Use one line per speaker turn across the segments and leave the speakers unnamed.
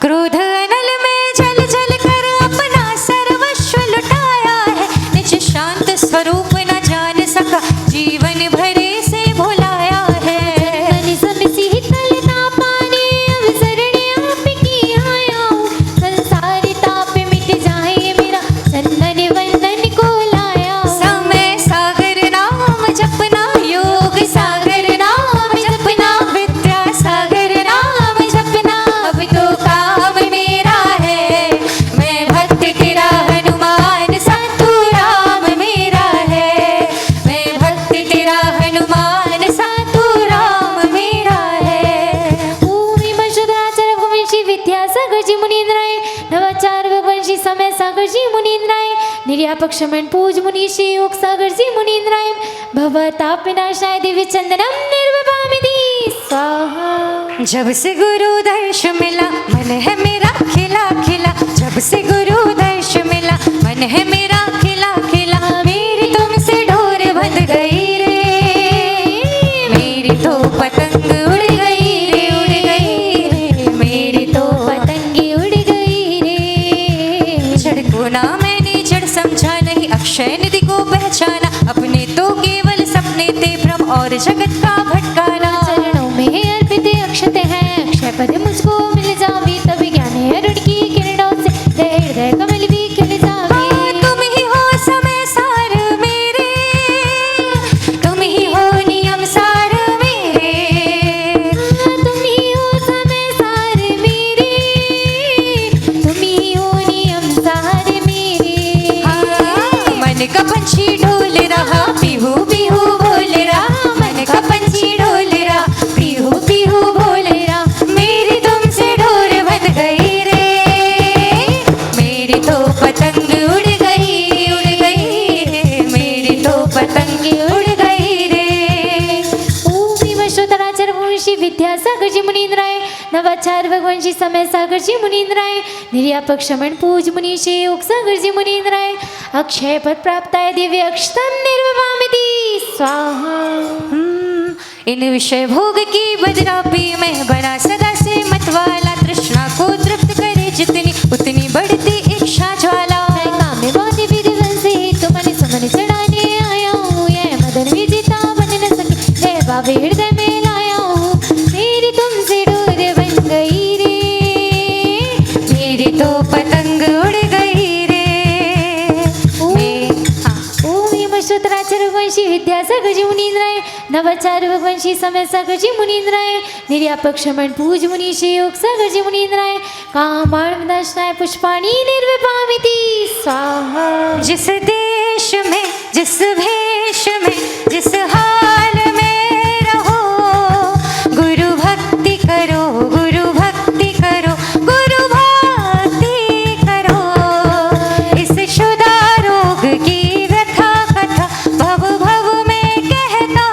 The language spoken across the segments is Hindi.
क्रोध अनल में जल जल कर अपना सर्वस्व लुटाया है। निज शांत स्वरूप न जान सका, जीवन भरे से भुलाया है।
जन सब शीतल तापाने अवसरण आपकी आया हूँ। संसार ताप मिट जाए मेरा, चंदन वंदन को लाया हूँ।
समय सागर नाम जपना, योग सागर नाम जपना, विद्या सागर नाम जपना, अब तो काम मेरा है। मैं भक्त तेरा हनुमान सा, तू राम मेरा है। मैं भक्त तेरा हनुमान सा, तू राम मेरा है।
ओम मशुद्राचर भुवंशी विद्यासागर जी मुनींद्राय, नवाचार भुवंशी समय सागर जी मुनींद्राय, निर्यापक शमन पूज मुनीषी योग सागर जी मुनींद्राय, भवताप विनाशाय दिव्य चंदनम निर्वपामिति स्वाहा।
जब से गुरु दर्श मिला, मन है मेरा खिला खिला। जब से गुरु दर्श मिला, मन है मेरा खिला खिला। मेरी तुमसे डोर बंध गई रे, मेरी तो पतंग उड़ गई रे, उड़ गई रे, मेरी तो
पतंगी उड़ गई रे।
जड़ को ना मैंने जड़ समझा नहीं, अक्षय निधि को पहचाना। अपने तो केवल सपने थे भ्रम और जगत का भटकाना।
चरणों में अर्पित अक्षत हैं, अक्षय पद मुझको मिल जावी। तभी ज्ञान अरुण की किरणों से हृदय कमल भी खिल जावी।
तुम ही हो समय सार मेरे, तुम ही हो नियम सार मेरे।
तुम ही हो समय सार मेरे, तुम ही हो नियम सार मेरे।
मन का पंछी डोल रहा, पीहू पीहू बोल रहा। मन का पंछी डोल रहा, पीहू पीहू बोल रहा। मेरी तुमसे डोर बंध गई रे, मेरी तो पतंग उड़ गई, उड़ गई रे, मेरी तो पतंग उड़ गई रे।
ओम भीम श्रोतराचर भुवंशी विद्यासागर जी मुनींद्राय, नवाचार भगवंशी समय सागर जी मुनींद्राय, निर्यापक शमन पूज मुनीषी योग सागर जी मुनींद्राय, अक्षय पद प्राप्ताय दिव्य अक्षतम निर्वपामिति स्वाहा।
इन विषय भोग की बदरा पी मैं बना सदा से मतवाला। तृष्णा को तृप्त करे जितनी, उतनी बढ़ती इच्छा ज्वाला।
मैं काम में बहुत विधिवन से तो मन सुमन चढ़ाने आया हूँ। यह मदन विजेता बन न सके, जय बाबे हृदय में लाया हूँ। मेरी तुमसे डोर बन गई रे,
मेरी तो पतंग उड़ गई रे।
ओम श्रोतराचर वंशी विद्यासागर जी मुनींद्राय, नवाचार वंशी समय सागर जी मुनींद्राय, निर्यापक शमन पूज मुनीषी योग सागर जी मुनींद्राय, कामाण दर्शनाय पुष्पाणि निर्वपामिति स्वाहा।
जिस देश में, जिस भेष में, जिस हाल में रहो, गुरु भक्ति करो, गुरु भक्ति करो, गुरु भक्ति करो। इस शुदा रोग की व्यथा कथा भव भव में कहता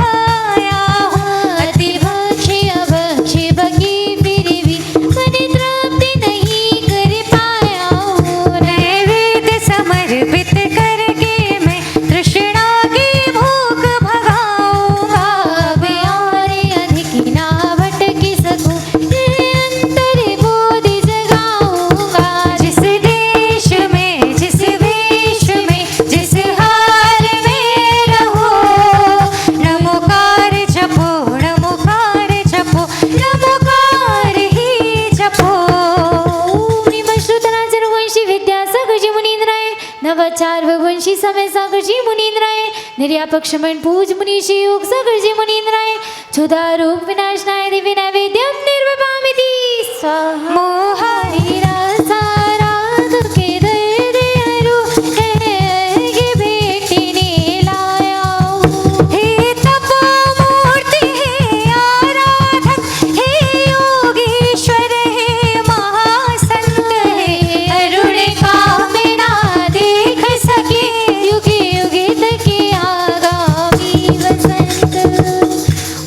आया हूँ।
अति भक्षी अभक्षी बकी फिर भी मन तृप्ति नहीं कर पाया हूँ।
नैवेद्य समर्पित करके मैं तृष्णा की भूख भगाऊंगा।
अब और अधिक ना भटकी सकूं, ये अंतर बोध जगाऊंगा।
जिस देश में, जिस वेश में, जिस हाल में रहो, नमोकार जपो, नमोकार जपो, नमोकार ही जपो।
ओम भीम श्रोतराचर वंशी विद्यासागर जी मुनींद्राय, नवाचार भगवंशी समय सागर जी मुनींद्राय, निर्यापक शमन पूज मुनीषी योग सागर जी मुनींद्राय, क्षुधा रूप विनाशनाय दिव्य नैवेद्यम निर्वपामिति स्वाहा।
मोहारी
साराग के दर्द हरू है, ये बेटी लाया हूँ।
हे तपोमूर्ति, हे आराधक, हे योगीश्वर, हे महासंत, हे अरुण कामना देख सके,
युगे युगे तक आगामी वसंत।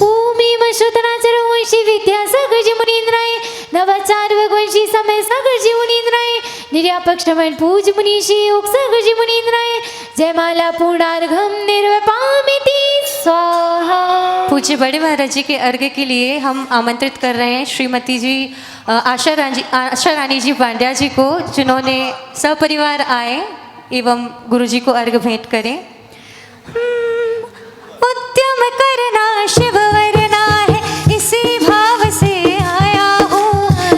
ओम भीम श्रोतराचर वंशी विद्यासागर जी मुनींद्राय, नवाचार भगवंशी समय सागर जी मुनींद्राय, निर्यापक श्रवण पूज मुनीषी योग सागर जी मुनींद्राय, जयमाला पूर्णार्घम निर्वपामिति स्वाहा।
पूज्य बड़े महाराज जी के अर्घ्य के लिए हम आमंत्रित कर रहे हैं श्रीमती जी आशा रानी जी पांड्या जी को, जिन्होंने सपरिवार आए एवं गुरु जी को अर्घ्य भेंट करें। उद्यम करना शिव वरना है, इसी भाव से आया हूँ।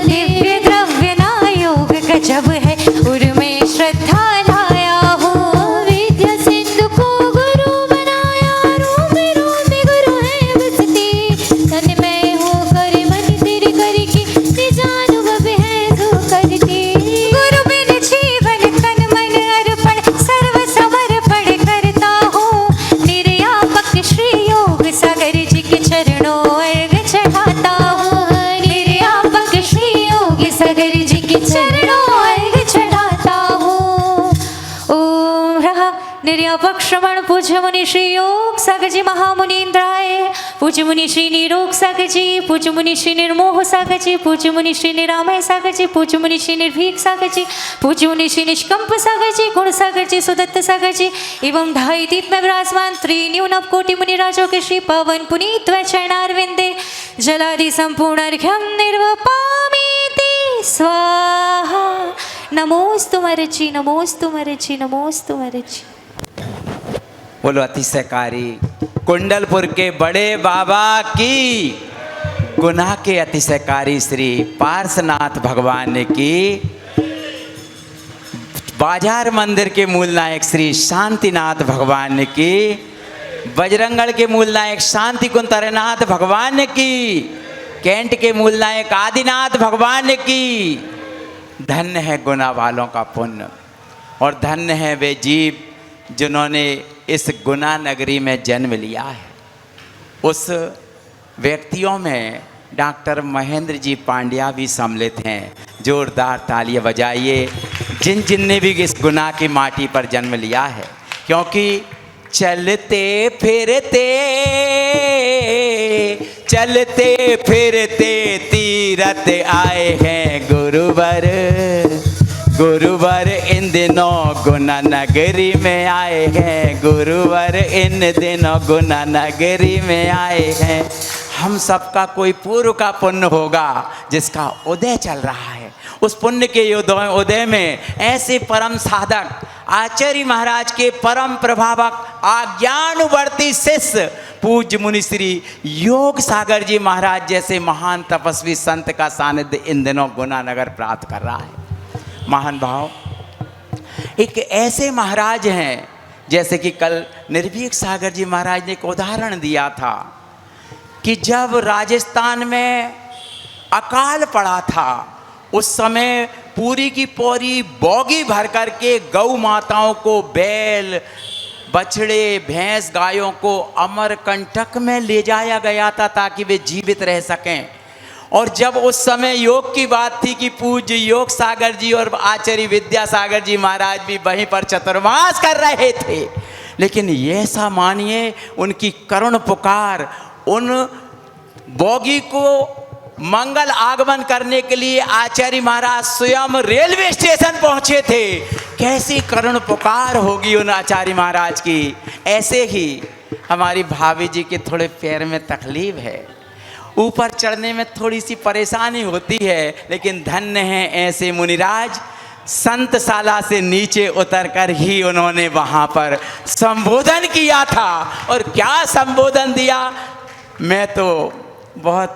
दिव्य द्रव्य ना योग गजब है, उर्मे श्रद्धा लाया हूँ।
विद्या सिंधु को गुरु बनाया, रूम रूम में गुरु है बसती। तन में हो कर मन तेरे कर की, निजानुभव है तू करती।
गुरु बिन जीवन तन मन अर्पण, सर्व समर्पण करता हूँ। निर्यापक श्री योग सागर जी के चरणों अर्घ्य चढ़ाता हूँ। निर्यापक श्री योग सागर जी के चरणों अर्घ्य चढ़ाता हूँ। ओम रहा निर्यापक श्रवण पूज्य मुनि श्री योग सागर जी महामुनीन्द्राय, पूज्य मुनि श्री निरोग सागर जी, पूज्य मुनि श्री निर्मोह सागर जी, पूज्य मुनि श्री निरामय सागर जी, पूज्य मुनि श्री निर्भीक सागर जी, पूज्य मुनि श्री निष्कंप सागर जी, गुण सागर जी, सुदत्त सागर जी एवं ढाई दीप में विराजमान त्रिन्यून कोटि मुनि राजों के श्री पवन पुनीत व चरणारविंदे जलादि संपूर्ण अर्घ्यम निर्वपामीति स्वाहा। नमोस्तु मरची, नमोस्तु मरची, नमोस्तु मरची।
बोलो अतिशयकारी कुंडलपुर के बड़े बाबा की, गुनाह के अतिशयकारी श्री पार्श्वनाथ भगवान की, बाजार मंदिर के मूल नायक श्री शांतिनाथ भगवान की, बजरंगगढ़ के मूल नायक शांति कुंतरनाथ भगवान की, कैंट के मूल नायक आदिनाथ भगवान की। धन्य है गुनाह वालों का पुण्य, और धन्य है वे जीव जिन्होंने इस गुनाह नगरी में जन्म लिया है। उस व्यक्तियों में डॉक्टर महेंद्र जी पांड्या भी सम्मिलित हैं। जोरदार तालियां बजाइए जिन ने भी इस गुनाह की माटी पर जन्म लिया है, क्योंकि चलते फिरते तीरथ आए हैं गुरुवर। गुरुवर इन दिनों गुना नगरी में आए हैं, गुरुवर इन दिनों गुना नगरी में आए हैं। हम सबका कोई पूर्व का पुण्य होगा जिसका उदय चल रहा है। उस पुण्य के उदय में ऐसे परम साधक आचार्य महाराज के परम प्रभावक आज्ञानुवर्ती शिष्य पूज्य मुनि श्री योग सागर जी महाराज जैसे महान तपस्वी संत का सानिध्य इन दिनों गुना नगर प्राप्त कर रहा है। महान भाव, एक ऐसे महाराज हैं जैसे कि कल निर्भीक सागर जी महाराज ने एक उदाहरण दिया था कि जब राजस्थान में अकाल पड़ा था, उस समय पूरी की पूरी बोगी भर करके गौ माताओं को, बैल बछड़े भैंस गायों को अमरकंटक में ले जाया गया था ताकि वे जीवित रह सकें। और जब उस समय योग की बात थी कि पूज्य योग सागर जी और आचार्य विद्यासागर जी महाराज भी वहीं पर चतुर्मास कर रहे थे, लेकिन ये ऐसा मानिए उनकी करुण पुकार, उन बोगी को मंगल आगमन करने के लिए आचार्य महाराज स्वयं रेलवे स्टेशन पहुंचे थे। कैसी करुण पुकार होगी उन आचार्य महाराज की। ऐसे ही हमारी भाभी जी के थोड़े पैर में तकलीफ है, ऊपर चढ़ने में थोड़ी सी परेशानी होती है, लेकिन धन्य हैं ऐसे मुनिराज, संतशाला से नीचे उतरकर ही उन्होंने वहाँ पर संबोधन किया था। और क्या संबोधन दिया, मैं तो बहुत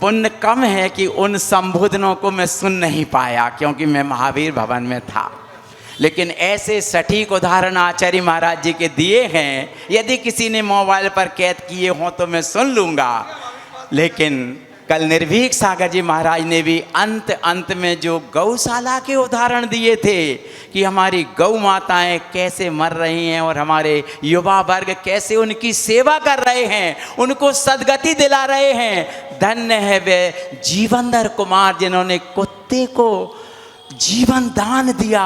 पुण्य कम है कि उन संबोधनों को मैं सुन नहीं पाया क्योंकि मैं महावीर भवन में था, लेकिन ऐसे सटीक उदाहरण आचार्य महाराज जी के दिए हैं। यदि किसी ने मोबाइल पर कैद किए हों तो मैं सुन लूँगा, लेकिन कल निर्भीक सागर जी महाराज ने भी अंत में जो गौशाला के उदाहरण दिए थे कि हमारी गौ माताएं कैसे मर रही हैं और हमारे युवा वर्ग कैसे उनकी सेवा कर रहे हैं, उनको सदगति दिला रहे हैं। धन्य है वे जीवनधर कुमार जिन्होंने कुत्ते को जीवन दान दिया।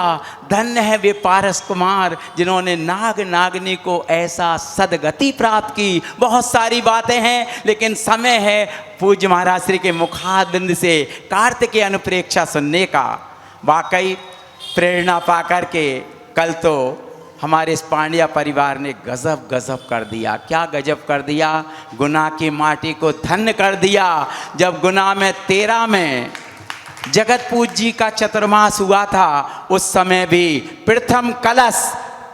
धन्य है वे पारस कुमार जिन्होंने नाग नागनी को ऐसा सदगति प्राप्त की। बहुत सारी बातें हैं, लेकिन समय है पूज्य महाराज श्री के मुखारबिंद से कार्तिकेय अनुप्रेक्षा सुनने का। वाकई प्रेरणा पा कर के कल तो हमारे इस पांड्या परिवार ने गजब गजब कर दिया। क्या गजब कर दिया? गुना की माटी को धन्य कर दिया। जब गुना में 13 में जगत पूज जी का चतुर्मास हुआ था, उस समय भी प्रथम कलश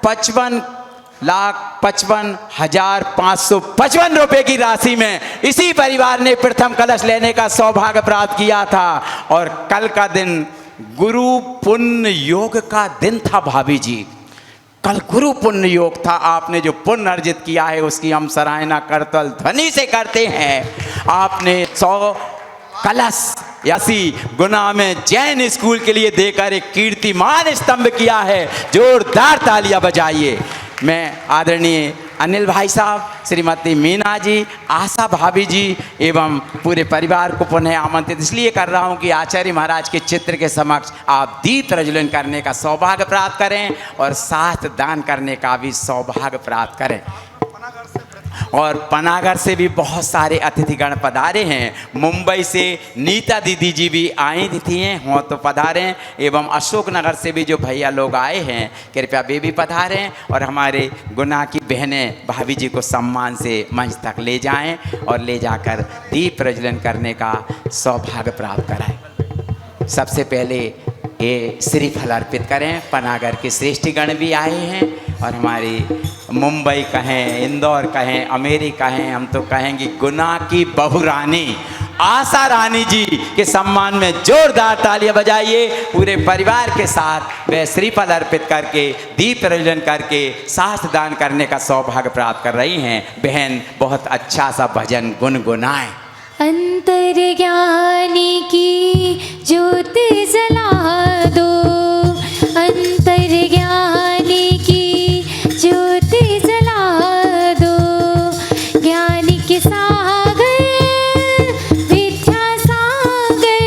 55,55,555 रुपए की राशि में इसी परिवार ने प्रथम कलश लेने का सौभाग्य प्राप्त किया था। और कल का दिन गुरु पुण्य योग का दिन था भाभी जी। कल गुरु पुण्य योग था। आपने जो पुण्य अर्जित किया है उसकी हम सराहना करतल ध्वनि से करते हैं। आपने 100 कलश यासी गुना में जैन स्कूल के लिए देकर एक कीर्तिमान स्तंभ किया है। जोरदार तालियां बजाइए। मैं आदरणीय अनिल भाई साहब, श्रीमती मीना जी, आशा भाभी जी एवं पूरे परिवार को पुनः आमंत्रित इसलिए कर रहा हूं कि आचार्य महाराज के चित्र के समक्ष आप दीप प्रज्वलन करने का सौभाग्य प्राप्त करें और शास्त्र दान करने का भी सौभाग्य प्राप्त करें। और पनागर से भी बहुत सारे अतिथिगण पधारे हैं। मुंबई से नीता दीदी जी भी आई थी हों तो पधारें, एवं अशोकनगर से भी जो भैया लोग आए हैं कृपया वे भी पधारें और हमारे गुना की बहनें भाभी जी को सम्मान से मंच तक ले जाएं और ले जाकर दीप प्रज्वलन करने का सौभाग्य प्राप्त कराएं। सबसे पहले ये श्रीफल अर्पित करें। पनागर के श्रेष्ठगण भी आए हैं और हमारी मुंबई कहें, इंदौर कहें, अमेरिका कहें, हम तो कहेंगे गुना की बहू रानी आशा रानी जी के सम्मान में जोरदार तालियां बजाइए। पूरे परिवार के साथ वे श्रीफल अर्पित करके दीप प्रज्वलन करके शास्त्र दान करने का सौभाग्य प्राप्त कर रही हैं। बहन बहुत अच्छा सा भजन गुनगुनाएं।
अंतर्ज्ञानी की ज्योति जला दो, अंतर्ज्ञानी की ज्योति जला दो, ज्ञान के सागर विद्या सागर,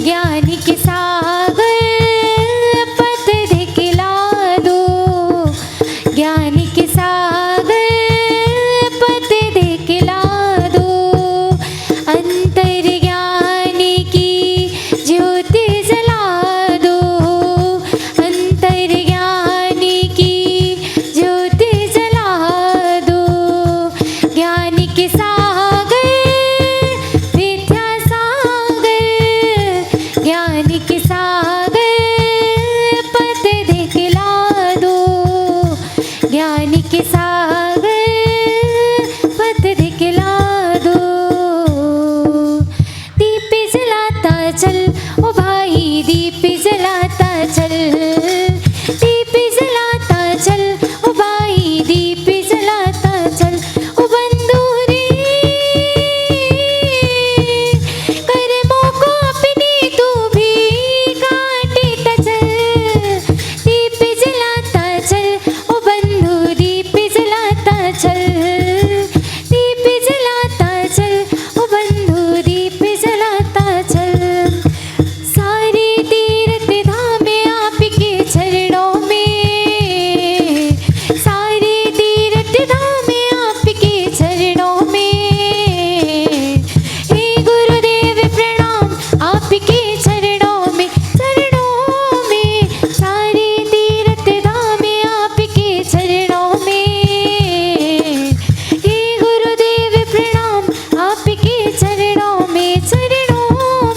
ज्ञान के सागर पथ दिखला दो, ज्ञान के सागर पथ दिखला दो, अंतर्ज्ञानी की ज्योति जला दो, अंतर्ज्ञानी की ज्योति जला दो, ज्ञान के सागर विद्या सागर, ज्ञान के सागर पथ दिखला दो, ज्ञान के सागर पथ दिखला दो। दीप जलाता चल ओ भाई, दीप जलाता चल, दीप जलाता चल ओ भाई, दीप जलाता चल ओ बंधु रे, कर्मों को अपने तू भी काटता चल, दीप जलाता चल ओ बंधु, दीप जलाता चल, दीप जलाता चल ओ बंधु, दीप जलाता चल। सारे तीर्थ धाम आपके चरणों में, सारे तीर्थ धाम आपके चरणों में, हे गुरुदेव प्रणाम आपके चरणों में, चरणों में, सारे तीर्थ धाम आपके चरणों में, हे गुरुदेव प्रणाम आपके चरणों में, चरणों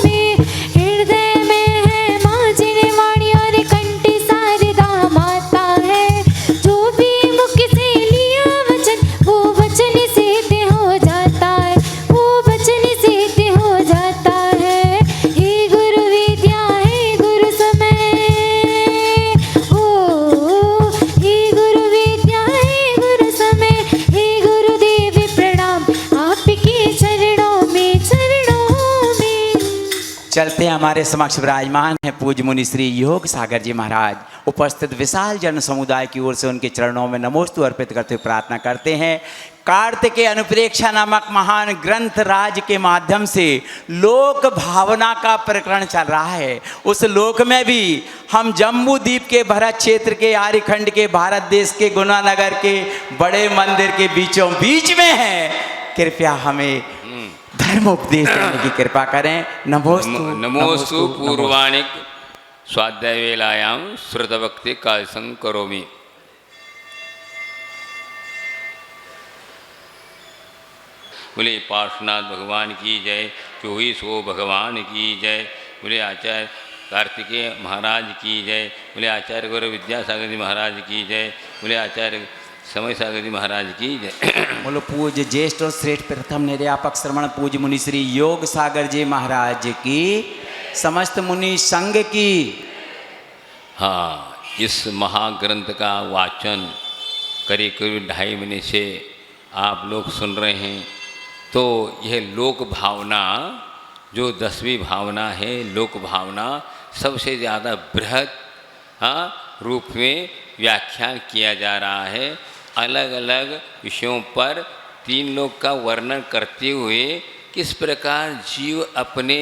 में, हृदय में है माँ जिनवाणी और कंठ शारदा माता है, जो भी मुख से लिया वचन वो वचन सिद्ध हो जाता है, वो वचन सिद्ध हो जाता है। हे गुरु विद्या है गुरु समय, ओ हे गुरु विद्या है गुरु समय, हे गुरुदेव प्रणाम आपके चरणों में, चरणों में।
चलते हैं हमारे समक्ष विराजमान है पूज्य मुनि श्री योग सागर जी महाराज। उपस्थित विशाल जन समुदाय की ओर से उनके चरणों में नमोस्तु अर्पित करते हुए प्रार्थना करते हैं। कार्तिकेय अनुप्रेक्षा नामक महान ग्रंथ राज के माध्यम से लोक भावना का प्रकरण चल रहा है। उस लोक में भी हम जम्बू द्वीप के भरत क्षेत्र के आर्यखंड के भारत देश के गुना नगर के बड़े मंदिर के बीचों बीच में हैं। कृपया हमें धर्म उपदेश देने की कृपा करें।
नमोस्तु पूर्वाणिक स्वाध्याय वेलायां श्रुतभक्ति कालसं करोमि। बोले पार्श्वनाथ भगवान की जय, चोही सो भगवान की जय, बोले आचार्य कार्तिकेय महाराज की जय, बोले आचार्य गुरु विद्यासागर जी महाराज की जय, बोले आचार्य समय सागर जी महाराज की जय।
बोलो पूज्य ज्येष्ठ और श्रेष्ठ प्रथम निर्यापक श्रवण पूज्य मुनि श्री योग सागर जी महाराज की, समस्त मुनि संघ की।
हाँ, इस महाग्रंथ का वाचन करीब करीब 2.5 महीने से आप लोग सुन रहे हैं। तो यह लोक भावना, जो 10वीं भावना है, लोक भावना सबसे ज़्यादा बृहद रूप में व्याख्यान किया जा रहा है। अलग अलग विषयों पर 3 लोक का वर्णन करते हुए किस प्रकार जीव अपने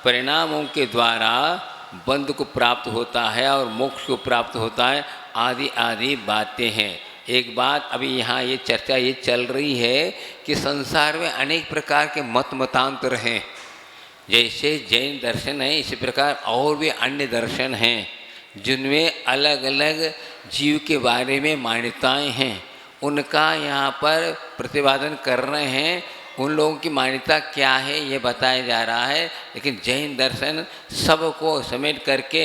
परिणामों के द्वारा बंध को प्राप्त होता है और मोक्ष को प्राप्त होता है, आदि आदि बातें हैं। एक बात अभी यहाँ ये चर्चा ये चल रही है कि संसार में अनेक प्रकार के मतांतर हैं। जैसे जैन दर्शन है, इसी प्रकार और भी अन्य दर्शन हैं जिनमें अलग अलग जीव के बारे में मान्यताएं हैं। उनका यहाँ पर प्रतिपादन कर रहे हैं। उन लोगों की मान्यता क्या है ये बताया जा रहा है। लेकिन जैन दर्शन सबको समेट करके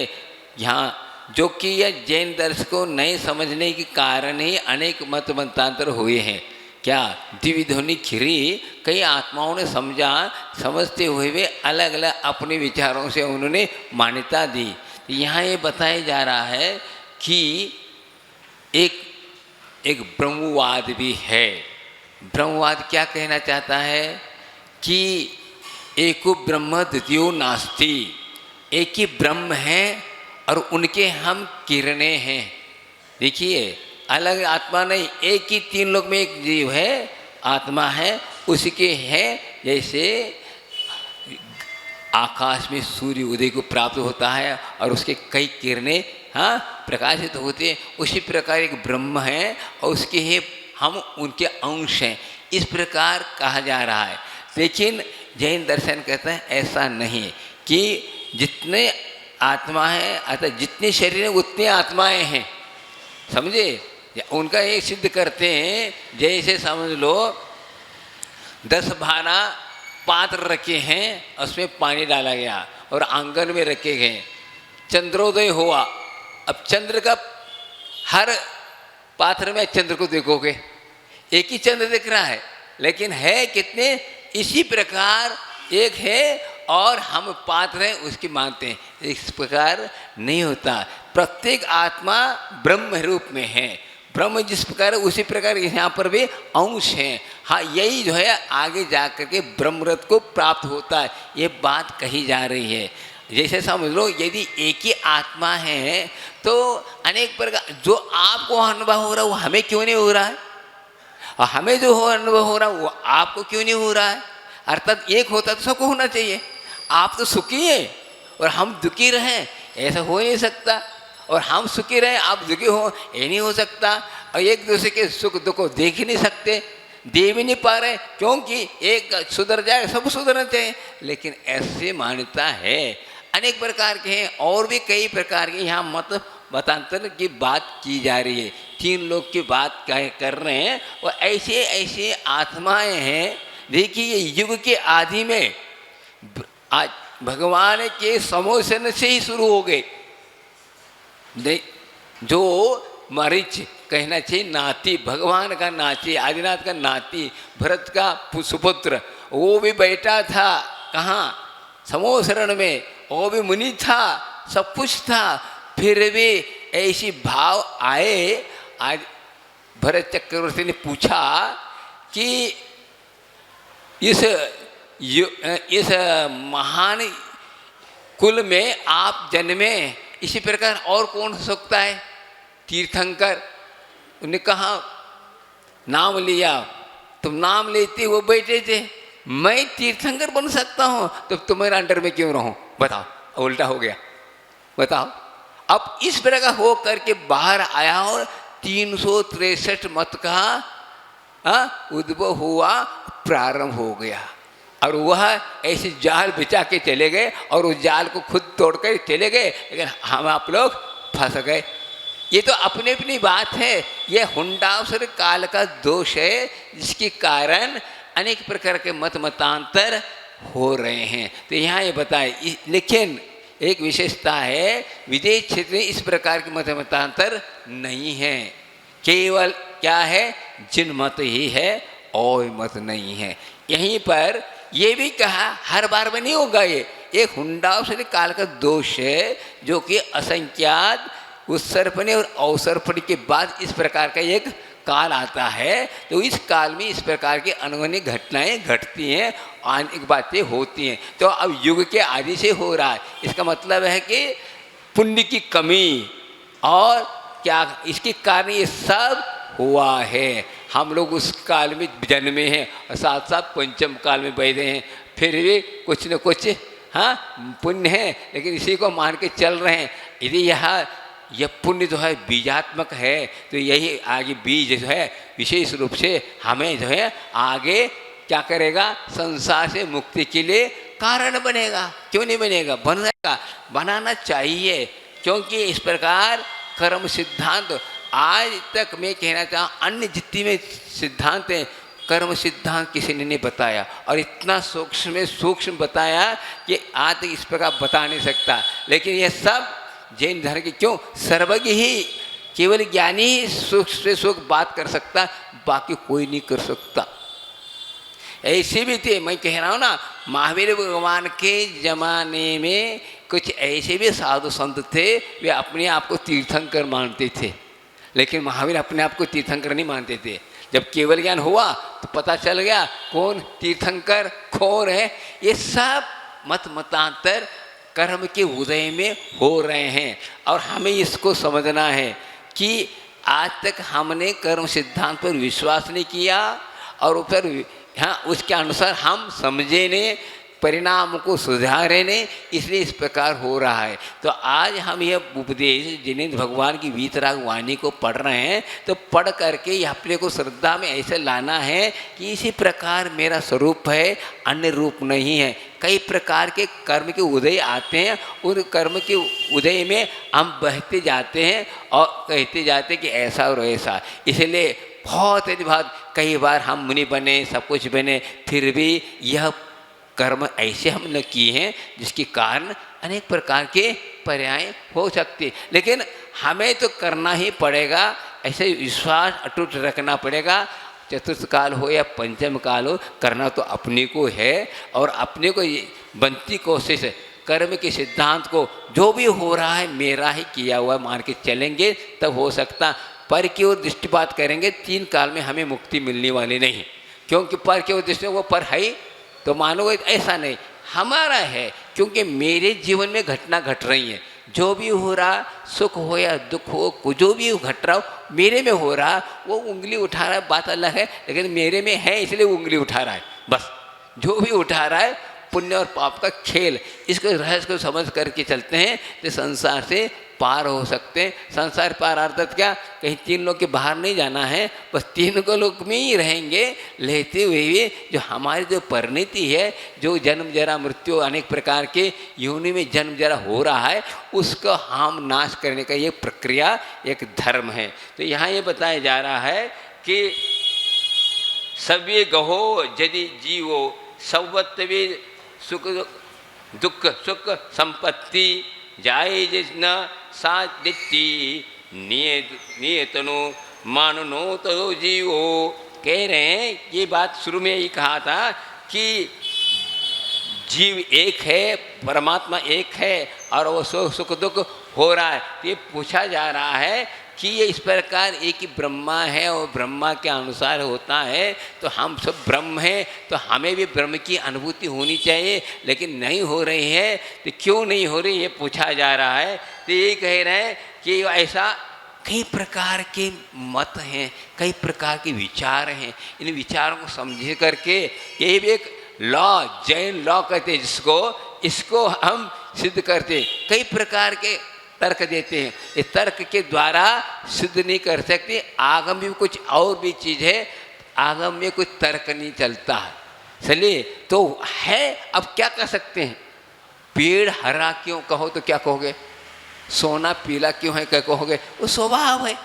यहाँ, जो कि यह जैन दर्शन को नहीं समझने के कारण ही अनेक मतांतर हुए हैं। क्या द्विध्वनि खिरी, कई आत्माओं ने समझते हुए वे अलग अलग अपने विचारों से उन्होंने मान्यता दी। यहाँ ये बताया जा रहा है कि एक ब्रह्मवाद भी है। ब्रह्मवाद क्या कहना चाहता है कि एको ब्रह्म द्वितीयो नास्ति, एक ही ब्रह्म है और उनके हम किरणें हैं। देखिए, अलग आत्मा नहीं, एक ही 3 लोक में एक जीव है, आत्मा है, उसके है। जैसे आकाश में सूर्य उदय को प्राप्त होता है और उसके कई किरणें प्रकाशित होते हैं, उसी प्रकार एक ब्रह्म है और उसके ही हम उनके अंश हैं। इस प्रकार कहा जा रहा है। लेकिन जैन दर्शन कहता है ऐसा नहीं कि जितने आत्मा है, अर्थात जितने शरीर हैं उतने आत्माएं हैं। समझे? उनका ये सिद्ध करते हैं, जैसे समझ लो 10-12 पात्र रखे हैं, उसमें पानी डाला गया और आंगन में रखे गए। चंद्रोदय हुआ, अब चंद्र का हर पात्र में चंद्र को देखोगे, एक ही चंद्र दिख रहा है, लेकिन है कितने? इसी प्रकार एक है और हम पात्र हैं उसकी मानते हैं। इस प्रकार नहीं होता। प्रत्येक आत्मा ब्रह्म रूप में है। ब्रह्म जिस प्रकार है उसी प्रकार यहाँ पर भी अंश हैं। हाँ, यही जो है आगे जा कर के ब्रह्मरथ को प्राप्त होता है, ये बात कही जा रही है। जैसे समझ लो, यदि एक ही आत्मा है तो अनेक प्रकार जो आपको अनुभव हो रहा है वो हमें क्यों नहीं हो रहा है, और हमें जो अनुभव हो रहा है वो आपको क्यों नहीं हो रहा है। अर्थात एक होता तो सबको होना चाहिए। आप तो सुखी हैं और हम दुखी रहें, ऐसा हो नहीं सकता। और हम सुखी रहें, आप दुखी हो, ये नहीं हो सकता। और एक दूसरे के सुख दुख को देख ही नहीं सकते, दे भी नहीं पा रहे, क्योंकि एक सुधर जाए सब सुधरना चाहिए। लेकिन ऐसी मान्यता है, अनेक प्रकार के हैं और भी कई प्रकार के यहाँ मतांतर की बात की जा रही है। 3 लोग की बात कर रहे हैं और ऐसे ऐसे आत्माएं हैं। देखिए, ये युग के आदि में आज भगवान के समोसन से ही शुरू हो गए। जो मरीच कहना चाहिए नाती, भगवान का नाती, आदिनाथ का नाती, भरत का सुपुत्र, वो भी बैठा था कहाँ? समोसरण में। वो भी मुनि था, सब कुछ था, फिर भी ऐसी भाव आए। आज भरत चक्रवर्ती ने पूछा कि इस महान कुल में आप जन्मे, इसी प्रकार और कौन हो सकता है? तीर्थंकर। उन्हें कहा, नाम लिया, तुम नाम लेते वो बैठे थे, मैं तीर्थंकर बन सकता हूँ तो तुम्हारे अंडर में क्यों रहूं? बताओ, उल्टा हो गया। बताओ, अब इस प्रकार हो करके बाहर आया और 363 मत का उद्भव हुआ, प्रारंभ हो गया। और वह ऐसे जाल बिछा के चले गए और उस जाल को खुद तोड़कर चले गए, लेकिन हम आप लोग फंस गए। ये तो अपनी अपनी बात है। ये हुंडासुर काल का दोष है, जिसके कारण अनेक प्रकार के मत मतांतर हो रहे हैं। तो यहाँ ये बताए, लेकिन एक विशेषता है, विदेश क्षेत्र में इस प्रकार के मत मतांतर नहीं है। केवल क्या है, जिन मत ही है और मत नहीं है। यहीं पर ये भी कहा, हर बार में नहीं होगा, ये एक हुंडावसरी काल का दोष है, जो कि असंख्यात उत्सर्पण और अवसर्पण के बाद इस प्रकार का एक काल आता है। तो इस काल में इस प्रकार की अनहोनी घटनाएं घटती हैं, अनेक बातें होती हैं। तो अब युग के आदि से हो रहा है, इसका मतलब है कि पुण्य की कमी और क्या, इसके कारण ये सब हुआ है। हम लोग उस काल में जन्मे हैं और साथ साथ पंचम काल में बैठे हैं, फिर भी कुछ न कुछ पुण्य है, लेकिन इसी को मान के चल रहे हैं। यदि यह पुण्य जो है बीजात्मक है, तो यही आगे बीज जो है विशेष रूप से हमें जो है आगे क्या करेगा, संसार से मुक्ति के लिए कारण बनेगा। क्यों नहीं बनेगा, बनेगा, बनाना चाहिए। क्योंकि इस प्रकार कर्म सिद्धांत आज तक मैं कहना चाहूँ, अन्य जितने में सिद्धांत हैं, कर्म सिद्धांत किसी ने नहीं बताया, और इतना सूक्ष्म बताया कि आज तक इस प्रकार बता नहीं सकता। लेकिन यह सब जैन धर्म की, क्यों, सर्वज्ञ ही, केवल ज्ञानी ही सूक्ष्म से सूक्ष्म बात कर सकता, बाकी कोई नहीं कर सकता। ऐसे भी थे, मैं कह रहा हूँ ना, महावीर भगवान के जमाने में कुछ ऐसे भी साधु संत थे, वे अपने आप को तीर्थंकर मानते थे, लेकिन महावीर अपने आप को तीर्थंकर नहीं मानते थे। जब केवल ज्ञान हुआ तो पता चल गया कौन तीर्थंकर कौन है। ये सब मत मतांतर कर्म के उदय में हो रहे हैं, और हमें इसको समझना है कि आज तक हमने कर्म सिद्धांत पर विश्वास नहीं किया, और फिर उसके अनुसार हम समझे ने, परिणाम को सुधारे ने, इसलिए इस प्रकार हो रहा है। तो आज हम यह उपदेश जिनेंद्र भगवान की वीतराग वाणी को पढ़ रहे हैं, तो पढ़ करके ये अपने को श्रद्धा में ऐसे लाना है कि इसी प्रकार मेरा स्वरूप है, अन्य रूप नहीं है। कई प्रकार के कर्म के उदय आते हैं, उन कर्म के उदय में हम बहते जाते हैं और कहते जाते हैं कि ऐसा और ऐसा। इसलिए बहुत कई बार हम मुनि बने, सब कुछ बने, फिर भी यह कर्म ऐसे हमने किए हैं जिसके कारण अनेक प्रकार के पर्याय हो सकते। लेकिन हमें तो करना ही पड़ेगा, ऐसे विश्वास अटूट रखना पड़ेगा। चतुर्थ काल हो या पंचम काल हो, करना तो अपने को है, और अपने को बनती कोशिश कर्म के सिद्धांत को जो भी हो रहा है मेरा ही किया हुआ मान के चलेंगे, तब हो सकता। पर की ओर दृष्टिपात करेंगे, 3 काल में हमें मुक्ति मिलने वाली नहीं, क्योंकि पर की ओर दृष्टि, वो पर है तो मानोगे ऐसा नहीं, हमारा है। क्योंकि मेरे जीवन में घटना घट रही है, जो भी हो रहा, सुख हो या दुख हो, जो भी घट रहा हो मेरे में हो रहा, वो उंगली उठा रहा है बात अलग है, लेकिन मेरे में है इसलिए उंगली उठा रहा है। बस जो भी उठा रहा है पुण्य और पाप का खेल, इसको रहस्य को समझ करके चलते हैं तो संसार से पार हो सकते हैं। संसार पार अर्थात क्या, कहीं 3 लोग के बाहर नहीं जाना है, बस 3 को लोग में ही रहेंगे, लेते हुए भी जो हमारी जो परिणति है, जो जन्म जरा मृत्यु अनेक प्रकार के योनि में जन्म जरा हो रहा है, उसको हम नाश करने का ये प्रक्रिया एक धर्म है। तो यहाँ ये बताया जा रहा है कि सव्य गहो यदि जीवो सवत्वे सुख दुख सुख संपत्ति जाए जिन सा दिट्टी नियतनो मानो तो जीवो। कह रहे हैं, ये बात शुरू में ही कहा था कि जीव एक है, परमात्मा एक है, और वो सुख दुख हो रहा है। ये पूछा जा रहा है कि ये इस प्रकार एक ही ब्रह्मा है और ब्रह्मा के अनुसार होता है, तो हम सब ब्रह्म हैं, तो हमें भी ब्रह्म की अनुभूति होनी चाहिए, लेकिन नहीं हो रही है। तो क्यों नहीं हो रही, ये पूछा जा रहा है। तो ये कह रहे हैं कि ऐसा कई प्रकार के मत हैं, कई प्रकार के विचार हैं। इन विचारों को समझ करके ये भी एक लॉ, जैन लॉ कहते हैं जिसको, इसको हम सिद्ध करते। कई प्रकार के तर्क देते हैं, ये तर्क के द्वारा सिद्ध नहीं कर सकते। आगम में कुछ और भी चीज़ है, आगम में कुछ तर्क नहीं चलता है। चलिए तो है, अब क्या कर सकते हैं। पेड़ हरा क्यों कहो तो क्या कहोगे, सोना पीला क्यों है क्या कहोगे, वो स्वभाव है।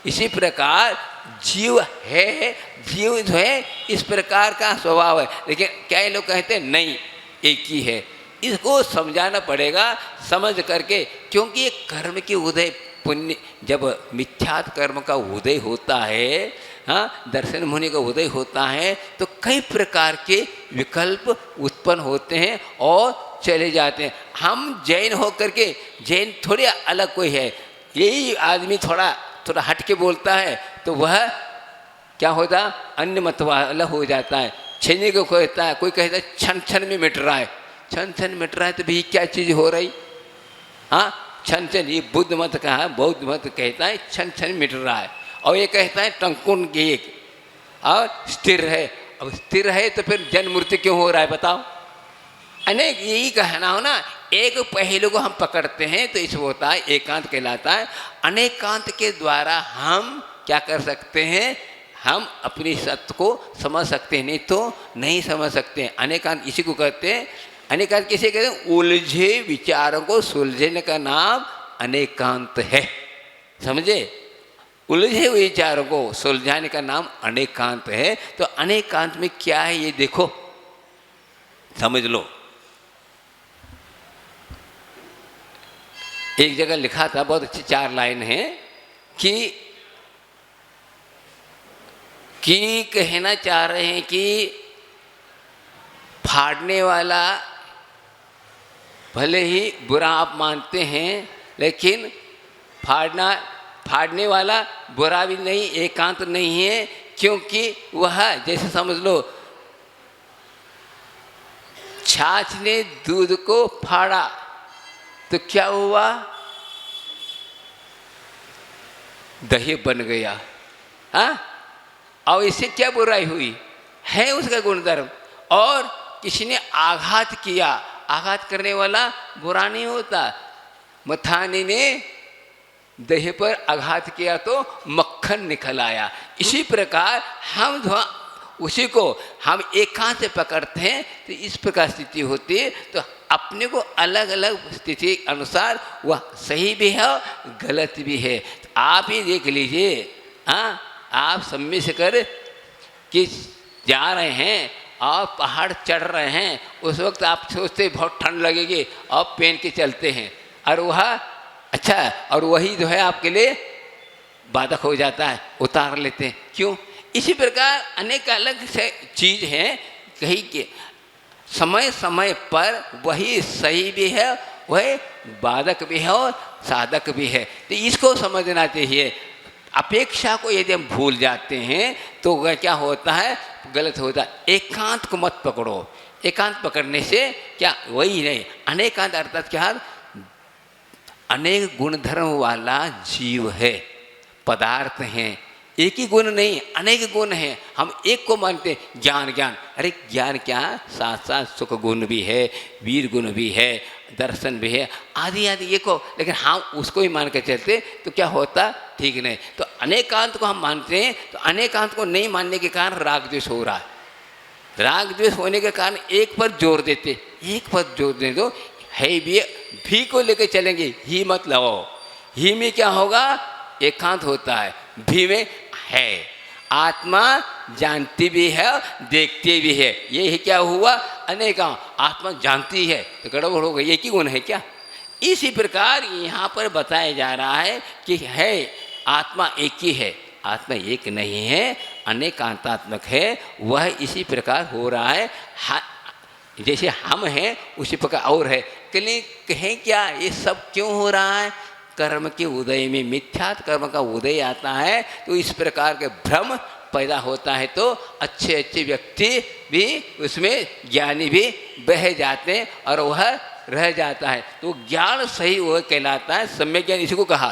इसी प्रकार जीव है, जीव जो है इस प्रकार का स्वभाव है, लेकिन क्या लोग कहते हैं नहीं एक ही है। इसको समझाना पड़ेगा समझ करके, क्योंकि ये कर्म की उदय पुण्य, जब मिथ्यात कर्म का उदय होता है, हाँ, दर्शन मुनि का उदय होता है, तो कई प्रकार के विकल्प उत्पन्न होते हैं और चले जाते हैं। हम जैन हो करके, जैन थोड़े अलग कोई है, यही आदमी थोड़ा थोड़ा हट के बोलता है तो वह क्या होता, अन्य मत वाला हो जाता है। छेने को कहता है, कोई कहता है क्षण क्षण में मिट रहा है, क्षण क्षण मिट रहा है, तो भी क्या चीज़ हो रही, हाँ, क्षण क्षण। ये बुद्ध मत का है, बौद्ध मत कहता है क्षण क्षण मिट रहा है, और ये कहता है टंकुन की एक और स्थिर है। अब स्थिर है तो फिर जन्म मृत्यु क्यों हो रहा है बताओ। अनेक यही कहना हो ना, एक पहलू को हम पकड़ते हैं तो इसमें होता है एकांत कहलाता है। अनेकांत के द्वारा हम क्या कर सकते हैं, हम अपनी सत्य को समझ सकते हैं, नहीं तो नहीं समझ सकते हैं। अनेकांत इसी को कहते हैं। अनेकांत किसे कहते हैं, उलझे विचारों को सुलझने का नाम अनेकांत है, समझे। उलझे हुए विचारों को सुलझाने का नाम अनेकांत है। तो अनेकांत में क्या है ये देखो, समझ लो। एक जगह लिखा था, बहुत अच्छी 4 लाइन है कि कहना चाह रहे हैं कि फाड़ने वाला भले ही बुरा आप मानते हैं, लेकिन फाड़ने वाला बुरा भी नहीं, एकांत नहीं है, क्योंकि वह जैसे समझ लो छाछ ने दूध को फाड़ा तो क्या हुआ, दही बन गया, हाँ। और इससे क्या बुराई हुई है, उसका गुणधर्म। और किसी ने आघात किया, आघात करने वाला बुरा नहीं होता। मथानी ने दही पर आघात किया तो मक्खन निकल आया। इसी प्रकार हम उसी को हम एकांत से पकड़ते हैं तो इस प्रकार स्थिति होती है। तो अपने को अलग अलग स्थिति अनुसार वह सही भी है गलत भी है। तो आप ही देख लीजिए, हाँ, आप सम्मी से कर कि जा रहे हैं और पहाड़ चढ़ रहे हैं, उस वक्त आप सोचते बहुत ठंड लगेगी और पहन के चलते हैं, और वह अच्छा, और वही जो है आपके लिए बाधक हो जाता है, उतार लेते हैं। क्यों? इसी प्रकार अनेक अलग से चीज़ हैं, कहीं के समय समय पर वही सही भी है, वह बाधक भी है और साधक भी है। तो इसको समझना चाहिए। अपेक्षा को यदि हम भूल जाते हैं तो वह क्या होता है, गलत होता है। एकांत को मत पकड़ो। एकांत पकड़ने से क्या, वही नहीं, अनेकांत अर्थात क्या, अनेक गुणधर्म वाला जीव है, पदार्थ हैं, एक ही गुण नहीं, अनेक गुण हैं। हम एक को मानते हैं ज्ञान, ज्ञान, अरे ज्ञान क्या, साथ साथ सुख गुण भी है, वीर गुण भी है, दर्शन भी है, आदि आदि ये को, लेकिन हम उसको ही मान के चलते तो क्या होता, ठीक नहीं। तो अनेकांत को हम मानते हैं, तो अनेकांत को नहीं मानने के कारण राग द्वेष हो रहा है। राग द्वेष होने के कारण एक पर जोर देते, एक पर जोर दे दो, है भी को लेकर चलेंगे, ही मत लगाओ। ही में क्या होगा, एकांत होता है, भी में है, आत्मा जानती भी है देखती भी है। ये ही क्या हुआ, अनेका, आत्मा जानती है तो गड़बड़ हो गई, एक ही गुण है क्या। इसी प्रकार यहाँ पर बताया जा रहा है कि है आत्मा एक ही है, आत्मा एक नहीं है, अनेकांतात्मक है। वह इसी प्रकार हो रहा है, जैसे हम हैं उसी प्रकार और है। कहें क्या, ये सब क्यों हो रहा है, कर्म के उदय में, मिथ्यात कर्म का उदय आता है तो इस प्रकार के भ्रम पैदा होता है। तो अच्छे अच्छे व्यक्ति भी उसमें, ज्ञानी भी बह जाते हैं और वह रह जाता है। तो ज्ञान सही वह कहलाता है, सम्यक ज्ञान इसी को कहा।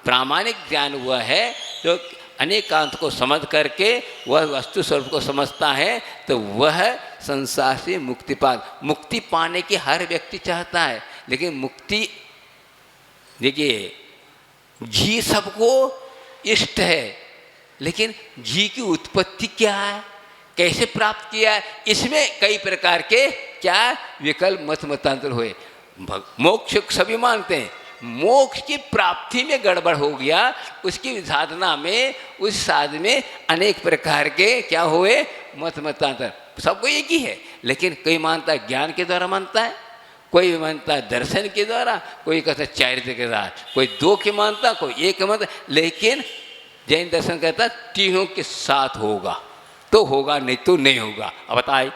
प्रामाणिक ज्ञान हुआ है जो अनेकांत को समझ करके वह वस्तु स्वरूप को समझता है, तो वह संसार से मुक्ति पाने की हर व्यक्ति चाहता है। लेकिन मुक्ति, देखिए, घी सबको इष्ट है, लेकिन घी की उत्पत्ति क्या है, कैसे प्राप्त किया है, इसमें कई प्रकार के क्या विकल्प मतांतर हुए। मोक्ष सभी मानते हैं, मोक्ष की प्राप्ति में गड़बड़ हो गया, उसकी साधना में, उस साधन में अनेक प्रकार के क्या हुए, मत मतांतर। सबको एक ही है, लेकिन कोई मानता है ज्ञान के द्वारा मानता है, कोई मानता है दर्शन के द्वारा, कोई कहता है चारित्र के द्वारा, कोई दो के मानता, कोई एक के मानता। लेकिन जैन दर्शन कहता है तीनों के साथ होगा तो होगा, नहीं तो नहीं होगा। अब बताइए,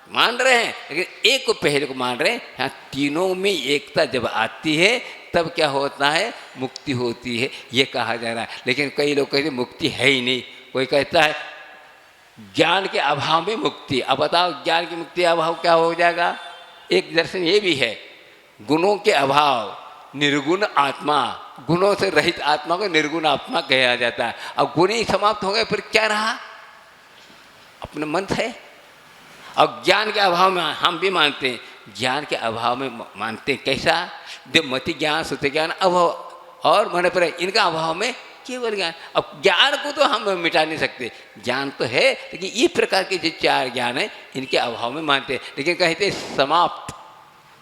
मान रहे हैं लेकिन एक को पहले को मान रहे हैं। हाँ, तीनों में एकता जब आती है तब क्या होता है, मुक्ति होती है, ये कहा जा रहा है। लेकिन कई लोग कहते हैं मुक्ति है ही नहीं, कोई कहता है ज्ञान के अभाव में मुक्ति। अब बताओ ज्ञान की मुक्ति अभाव क्या हो जाएगा। एक दर्शन ये भी है, गुणों के अभाव निर्गुण आत्मा, गुणों से रहित आत्मा को निर्गुण आत्मा कहा जाता है। अब गुण ही समाप्त हो गए, फिर क्या रहा, अपना मन है। और ज्ञान के अभाव में हम भी मानते हैं, ज्ञान के अभाव में मानते हैं कैसा, जब मति ज्ञान सुत ज्ञान अभाव और मन पर इनका अभाव में केवल ज्ञान। अब ज्ञान को तो हम मिटा नहीं सकते, ज्ञान तो है, लेकिन इस प्रकार के जो चार ज्ञान है इनके अभाव में मानते हैं। लेकिन कहते हैं समाप्त,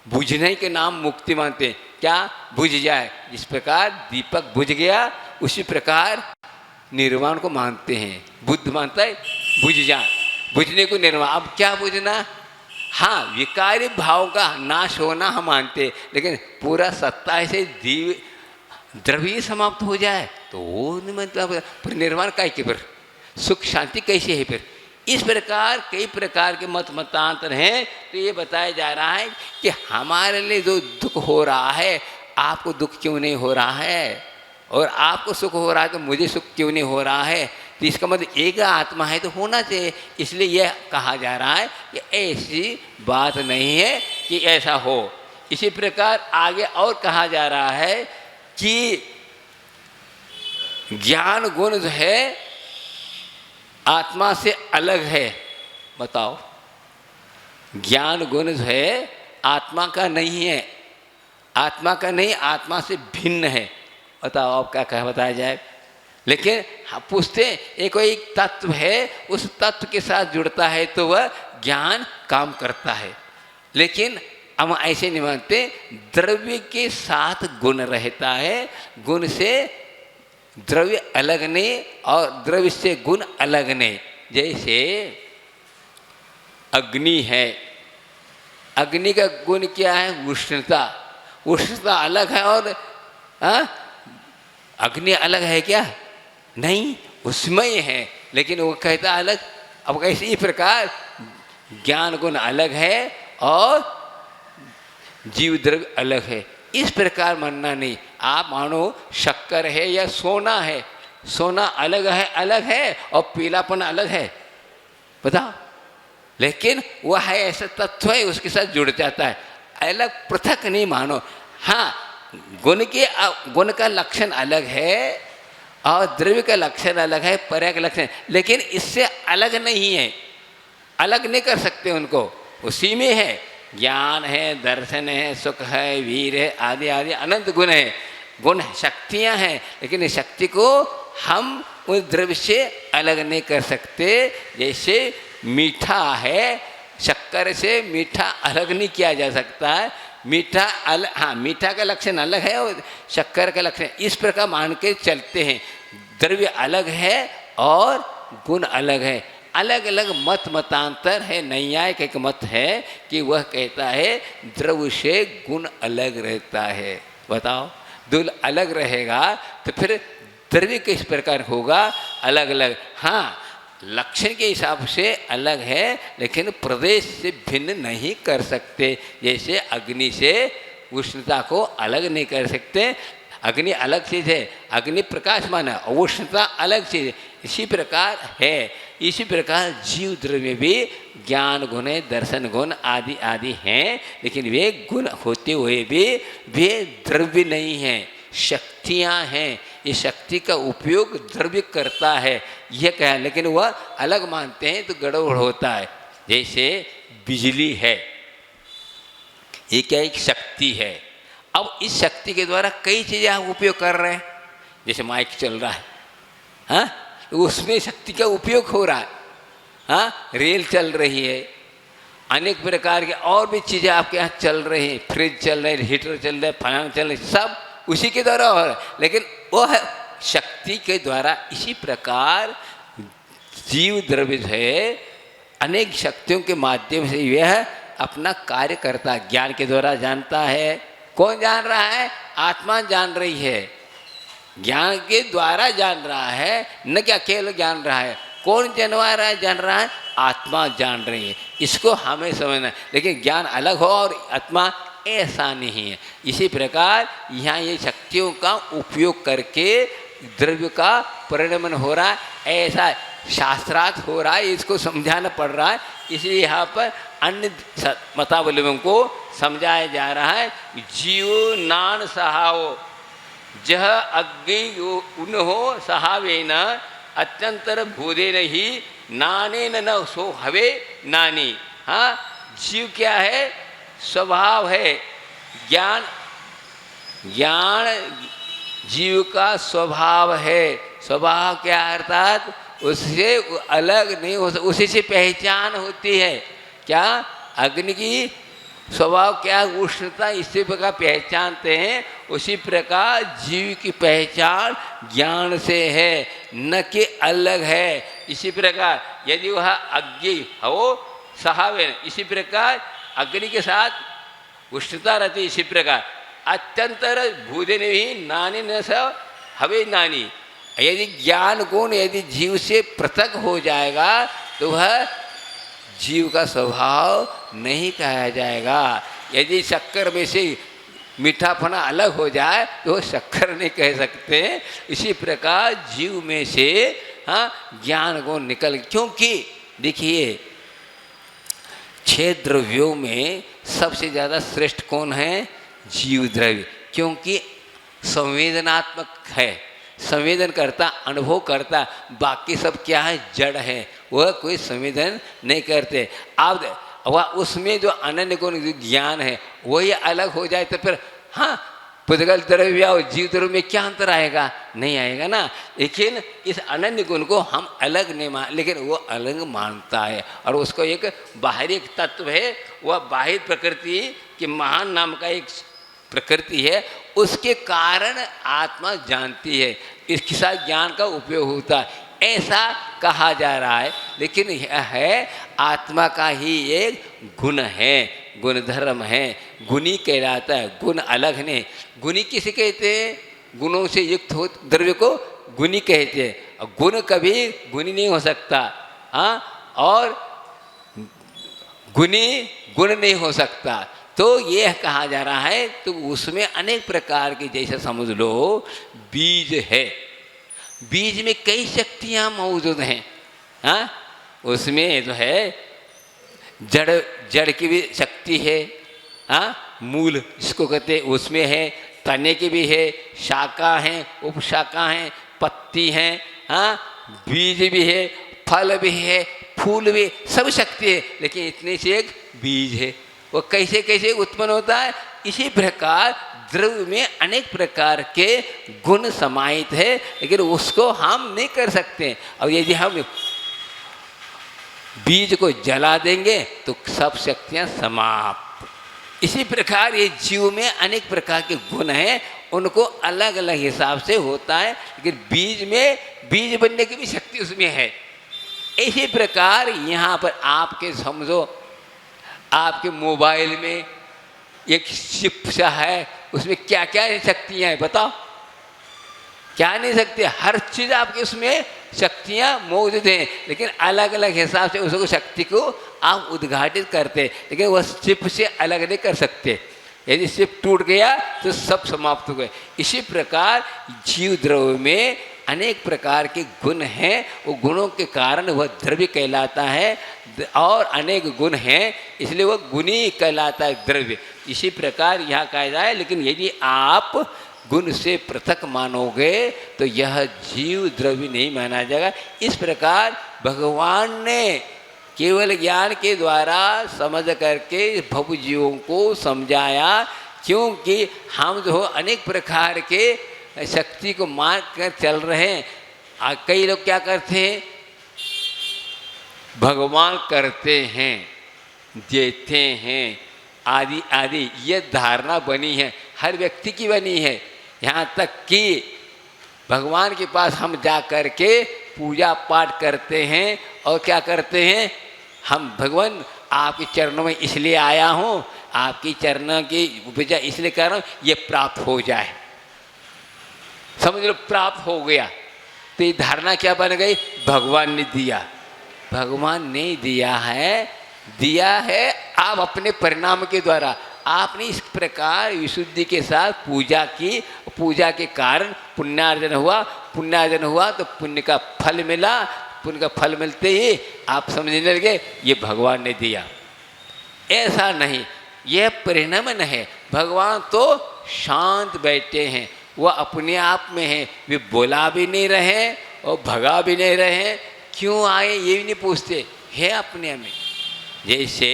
बुझने के नाम मुक्ति मानते हैं। क्या बुझ जाए, जिस प्रकार दीपक बुझ गया उसी प्रकार निर्वाण को मानते हैं। बुद्ध मानता है बुझ जाए, बुझने को निर्वाण। अब क्या बुझना, हाँ विकारी भाव का नाश होना हम मानते हैं, लेकिन पूरा सत्ता से द्रव्य समाप्त हो जाए तो वो नहीं मतलब फिर निर्वाण का के फिर सुख शांति कैसे है। फिर इस प्रकार कई प्रकार के मत मतांतर हैं। तो ये बताया जा रहा है कि हमारे लिए जो दुख हो रहा है, आपको दुख क्यों नहीं हो रहा है, और आपको सुख हो रहा है तो मुझे सुख क्यों नहीं हो रहा है। तो इसका मतलब एक आत्मा है तो होना चाहिए। इसलिए यह कहा जा रहा है कि ऐसी बात नहीं है कि ऐसा हो। इसी प्रकार आगे और कहा जा रहा है कि ज्ञान गुण जो है आत्मा से अलग है। बताओ, ज्ञान गुण जो है आत्मा का नहीं है, आत्मा का नहीं, आत्मा से भिन्न है। बताओ अब क्या कहा बताया जाए। लेकिन पूछते एक कोई तत्व है, उस तत्व के साथ जुड़ता है तो वह ज्ञान काम करता है। लेकिन हम ऐसे नहीं मानते, द्रव्य के साथ गुण रहता है, गुण से द्रव्य अलग नहीं और द्रव्य से गुण अलग नहीं। जैसे अग्नि है, अग्नि का गुण क्या है, उष्णता। उष्णता अलग है और अग्नि अलग है क्या, नहीं, उसमें है, लेकिन वो कहता अलग। अब कैसे इस प्रकार ज्ञान गुण अलग है और जीव द्रव्य अलग है, इस प्रकार मानना नहीं। आप मानो शक्कर है या सोना है, सोना अलग है और पीलापन अलग है, बताओ। लेकिन वह है ऐसा तत्व है, उसके साथ जुड़ जाता है, अलग पृथक नहीं मानो। हाँ, गुण का लक्षण अलग है और द्रव्य का लक्षण अलग है, पर्याय का लक्षण, लेकिन इससे अलग नहीं है, अलग नहीं कर सकते उनको, उसी में है। ज्ञान है, दर्शन है, सुख है, वीर है, आदि आदि अनंत गुण है, गुण शक्तियाँ हैं, लेकिन इस शक्ति को हम उस द्रव्य से अलग नहीं कर सकते। जैसे मीठा है, शक्कर से मीठा अलग नहीं किया जा सकता है, मीठा अलग, हाँ मीठा का लक्षण अलग है और शक्कर का लक्षण, इस प्रकार मान के चलते हैं। द्रव्य अलग है और गुण अलग है, अलग अलग मत मतांतर है। नैयायिक एक मत है कि वह कहता है द्रव्य से गुण अलग रहता है। बताओ, दुल अलग रहेगा तो फिर द्रव्य किस प्रकार होगा, अलग अलग। हाँ, लक्षण के हिसाब से अलग है, लेकिन प्रदेश से भिन्न नहीं कर सकते। जैसे अग्नि से उष्णता को अलग नहीं कर सकते, अग्नि अलग चीज़ है, अग्नि प्रकाशमान है, उष्णता अलग चीज़ है, इसी प्रकार है। इसी प्रकार जीव द्रव्य भी ज्ञान गुण है, दर्शन गुण आदि आदि हैं, लेकिन वे गुण होते हुए भी वे द्रव्य नहीं हैं, शक्तियाँ हैं। ये शक्ति का उपयोग द्रव्य करता है, यह कहा, लेकिन वह अलग मानते हैं तो गड़बड़ होता है। जैसे बिजली है, ये क्या एक शक्ति है। अब इस शक्ति के द्वारा कई चीज़ें आप उपयोग कर रहे हैं, जैसे माइक चल रहा है, हाँ, उसमें शक्ति का उपयोग हो रहा है। हाँ, रेल चल रही है, अनेक प्रकार के और भी चीज़ें आपके यहाँ चल रही हैं, फ्रिज चल रहे, हीटर चल रहे, फैन चल रहे, सब उसी के द्वारा हो रहा है, लेकिन वह शक्ति के द्वारा इसी प्रकार जीव द्रव्य है अनेक शक्तियों के माध्यम से यह अपना कार्य करता, ज्ञान के द्वारा जानता है। कौन जान रहा है? आत्मा जान रही है, ज्ञान के द्वारा जान रहा है, न कि अकेले जान रहा है। कौन जानवा रहा है? जान रहा है, आत्मा जान रही है। इसको हमें समझना है। लेकिन ज्ञान अलग हो और आत्मा ऐसा नहीं है। इसी प्रकार यहाँ ये शक्तियों का उपयोग करके द्रव्य का परिणमन हो रहा है, ऐसा शास्त्रार्थ हो रहा है, इसको समझाना पड़ रहा है। इसलिए यहाँ पर अन्य मतावलंबियों को समझाया जा रहा है। जीव नान सहाओ जह अग्नि उन्हो सहावे न अत्यंतर भूदे नहीं नाने न सो हवे नानी। हाँ, जीव क्या है? स्वभाव है। ज्ञान जीव का स्वभाव है। स्वभाव क्या अर्थात उससे अलग नहीं हो सकता, उसी से पहचान होती है। क्या? अग्नि की स्वभाव क्या? उष्णता, इसी प्रकार पहचानते हैं। उसी प्रकार जीव की पहचान ज्ञान से है, न कि अलग है। इसी प्रकार यदि वह अग्नि हो सहावे, इसी प्रकार अग्नि के साथ उष्णता रहती। इसी प्रकार अत्यंतर भूदे ने भी नानी न स हवे नानी। यदि ज्ञान गुण यदि जीव से पृथक हो जाएगा तो वह जीव का स्वभाव नहीं कहा जाएगा। यदि शक्कर में से मीठापना अलग हो जाए तो शक्कर नहीं कह सकते। इसी प्रकार जीव में से ज्ञान गुण निकल, क्योंकि देखिए 6 द्रव्यों में सबसे ज़्यादा श्रेष्ठ कौन है? जीव द्रव्य, क्योंकि संवेदनात्मक है, संवेदन करता, अनुभव करता। बाकी सब क्या है? जड़ है, वह कोई संवेदन नहीं करते। अब वह उसमें जो अनन्य गुण ज्ञान है वही अलग हो जाए तो फिर पुद्गल द्रव्य और जीव द्रव्य में क्या अंतर आएगा? नहीं आएगा ना। लेकिन इस अनन्य गुण को हम अलग नहीं मान, लेकिन वो अलग मानता है और उसको एक बाहरी एक तत्व है, वह बाहरी प्रकृति के महान नाम का एक प्रकृति है, उसके कारण आत्मा जानती है, इसके साथ ज्ञान का उपयोग होता है, ऐसा कहा जा रहा है। लेकिन यह है आत्मा का ही एक गुण है, गुण धर्म है, गुणी कहलाता है। गुण अलग नहीं। गुणी किसे कहते हैं? गुणों से युक्त हो द्रव्य को गुणी कहते हैं। गुण कभी गुणी नहीं हो सकता, और गुणी गुण नहीं हो सकता। तो यह कहा जा रहा है, तो उसमें अनेक प्रकार के, जैसे समझ लो बीज है, बीज में कई शक्तियाँ मौजूद हैं। उसमें जो है जड़ की भी शक्ति है, मूल इसको कहते हैं, उसमें है, तने की भी है, शाखा हैं, उपशाखा हैं, पत्ती हैं, बीज भी है, फल भी है, फूल भी, सब शक्ति है। लेकिन इतने से एक बीज है, वो कैसे कैसे उत्पन्न होता है? इसी प्रकार द्रव्य में अनेक प्रकार के गुण समाहित है, लेकिन उसको हम नहीं कर सकते। और यदि हम बीज को जला देंगे तो सब शक्तियां समाप्त। इसी प्रकार ये जीव में अनेक प्रकार के गुण हैं, उनको अलग अलग हिसाब से होता है, लेकिन बीज में बीज बनने की भी शक्ति उसमें है। इसी प्रकार यहाँ पर आपके समझो, आपके मोबाइल में एक चिप सा है, उसमें क्या क्या शक्तियाँ हैं बताओ? क्या नहीं सकते? हर चीज़ आपके उसमें शक्तियाँ मौजूद हैं, लेकिन अलग अलग हिसाब से उसको शक्ति को आप उद्घाटित करते, लेकिन वह चिप से अलग नहीं कर सकते। यदि चिप टूट गया तो सब समाप्त हो गए। इसी प्रकार जीव द्रव्य में अनेक प्रकार के गुण हैं, वो गुणों के कारण वह द्रव्य कहलाता है, और अनेक गुण हैं इसलिए वह गुणी कहलाता है द्रव्य। इसी प्रकार यहाँ कहा जाए, लेकिन यदि आप गुण से पृथक मानोगे तो यह जीव द्रव्य नहीं माना जाएगा। इस प्रकार भगवान ने केवल ज्ञान के द्वारा समझ करके भव जीवों को समझाया, क्योंकि हम जो अनेक प्रकार के शक्ति को मान कर चल रहे हैं। कई लोग क्या करते हैं? भगवान करते हैं, देते हैं, आदि आदि, ये धारणा बनी है, हर व्यक्ति की बनी है। यहाँ तक कि भगवान के पास हम जा कर के पूजा पाठ करते हैं और क्या करते हैं, हम भगवान आपके चरणों में इसलिए आया हूँ, आपकी चरणों की पूजा इसलिए कर रहा हूँ, ये प्राप्त हो जाए। समझ लो प्राप्त हो गया, तो ये धारणा क्या बन गई, भगवान ने दिया। भगवान ने दिया है आप अपने परिणाम के द्वारा। आपने इस प्रकार विशुद्धि के साथ पूजा की, पूजा के कारण पुण्यार्जन हुआ तो पुण्य का फल मिला। पुण्य का फल मिलते ही आप समझने लगे ये भगवान ने दिया। ऐसा नहीं, यह परिणाम नहीं है। भगवान तो शांत बैठे हैं, वह अपने आप में है, वे बोला भी नहीं रहे और भगा भी नहीं रहे। क्यों आए ये भी नहीं पूछते, है अपने में। जैसे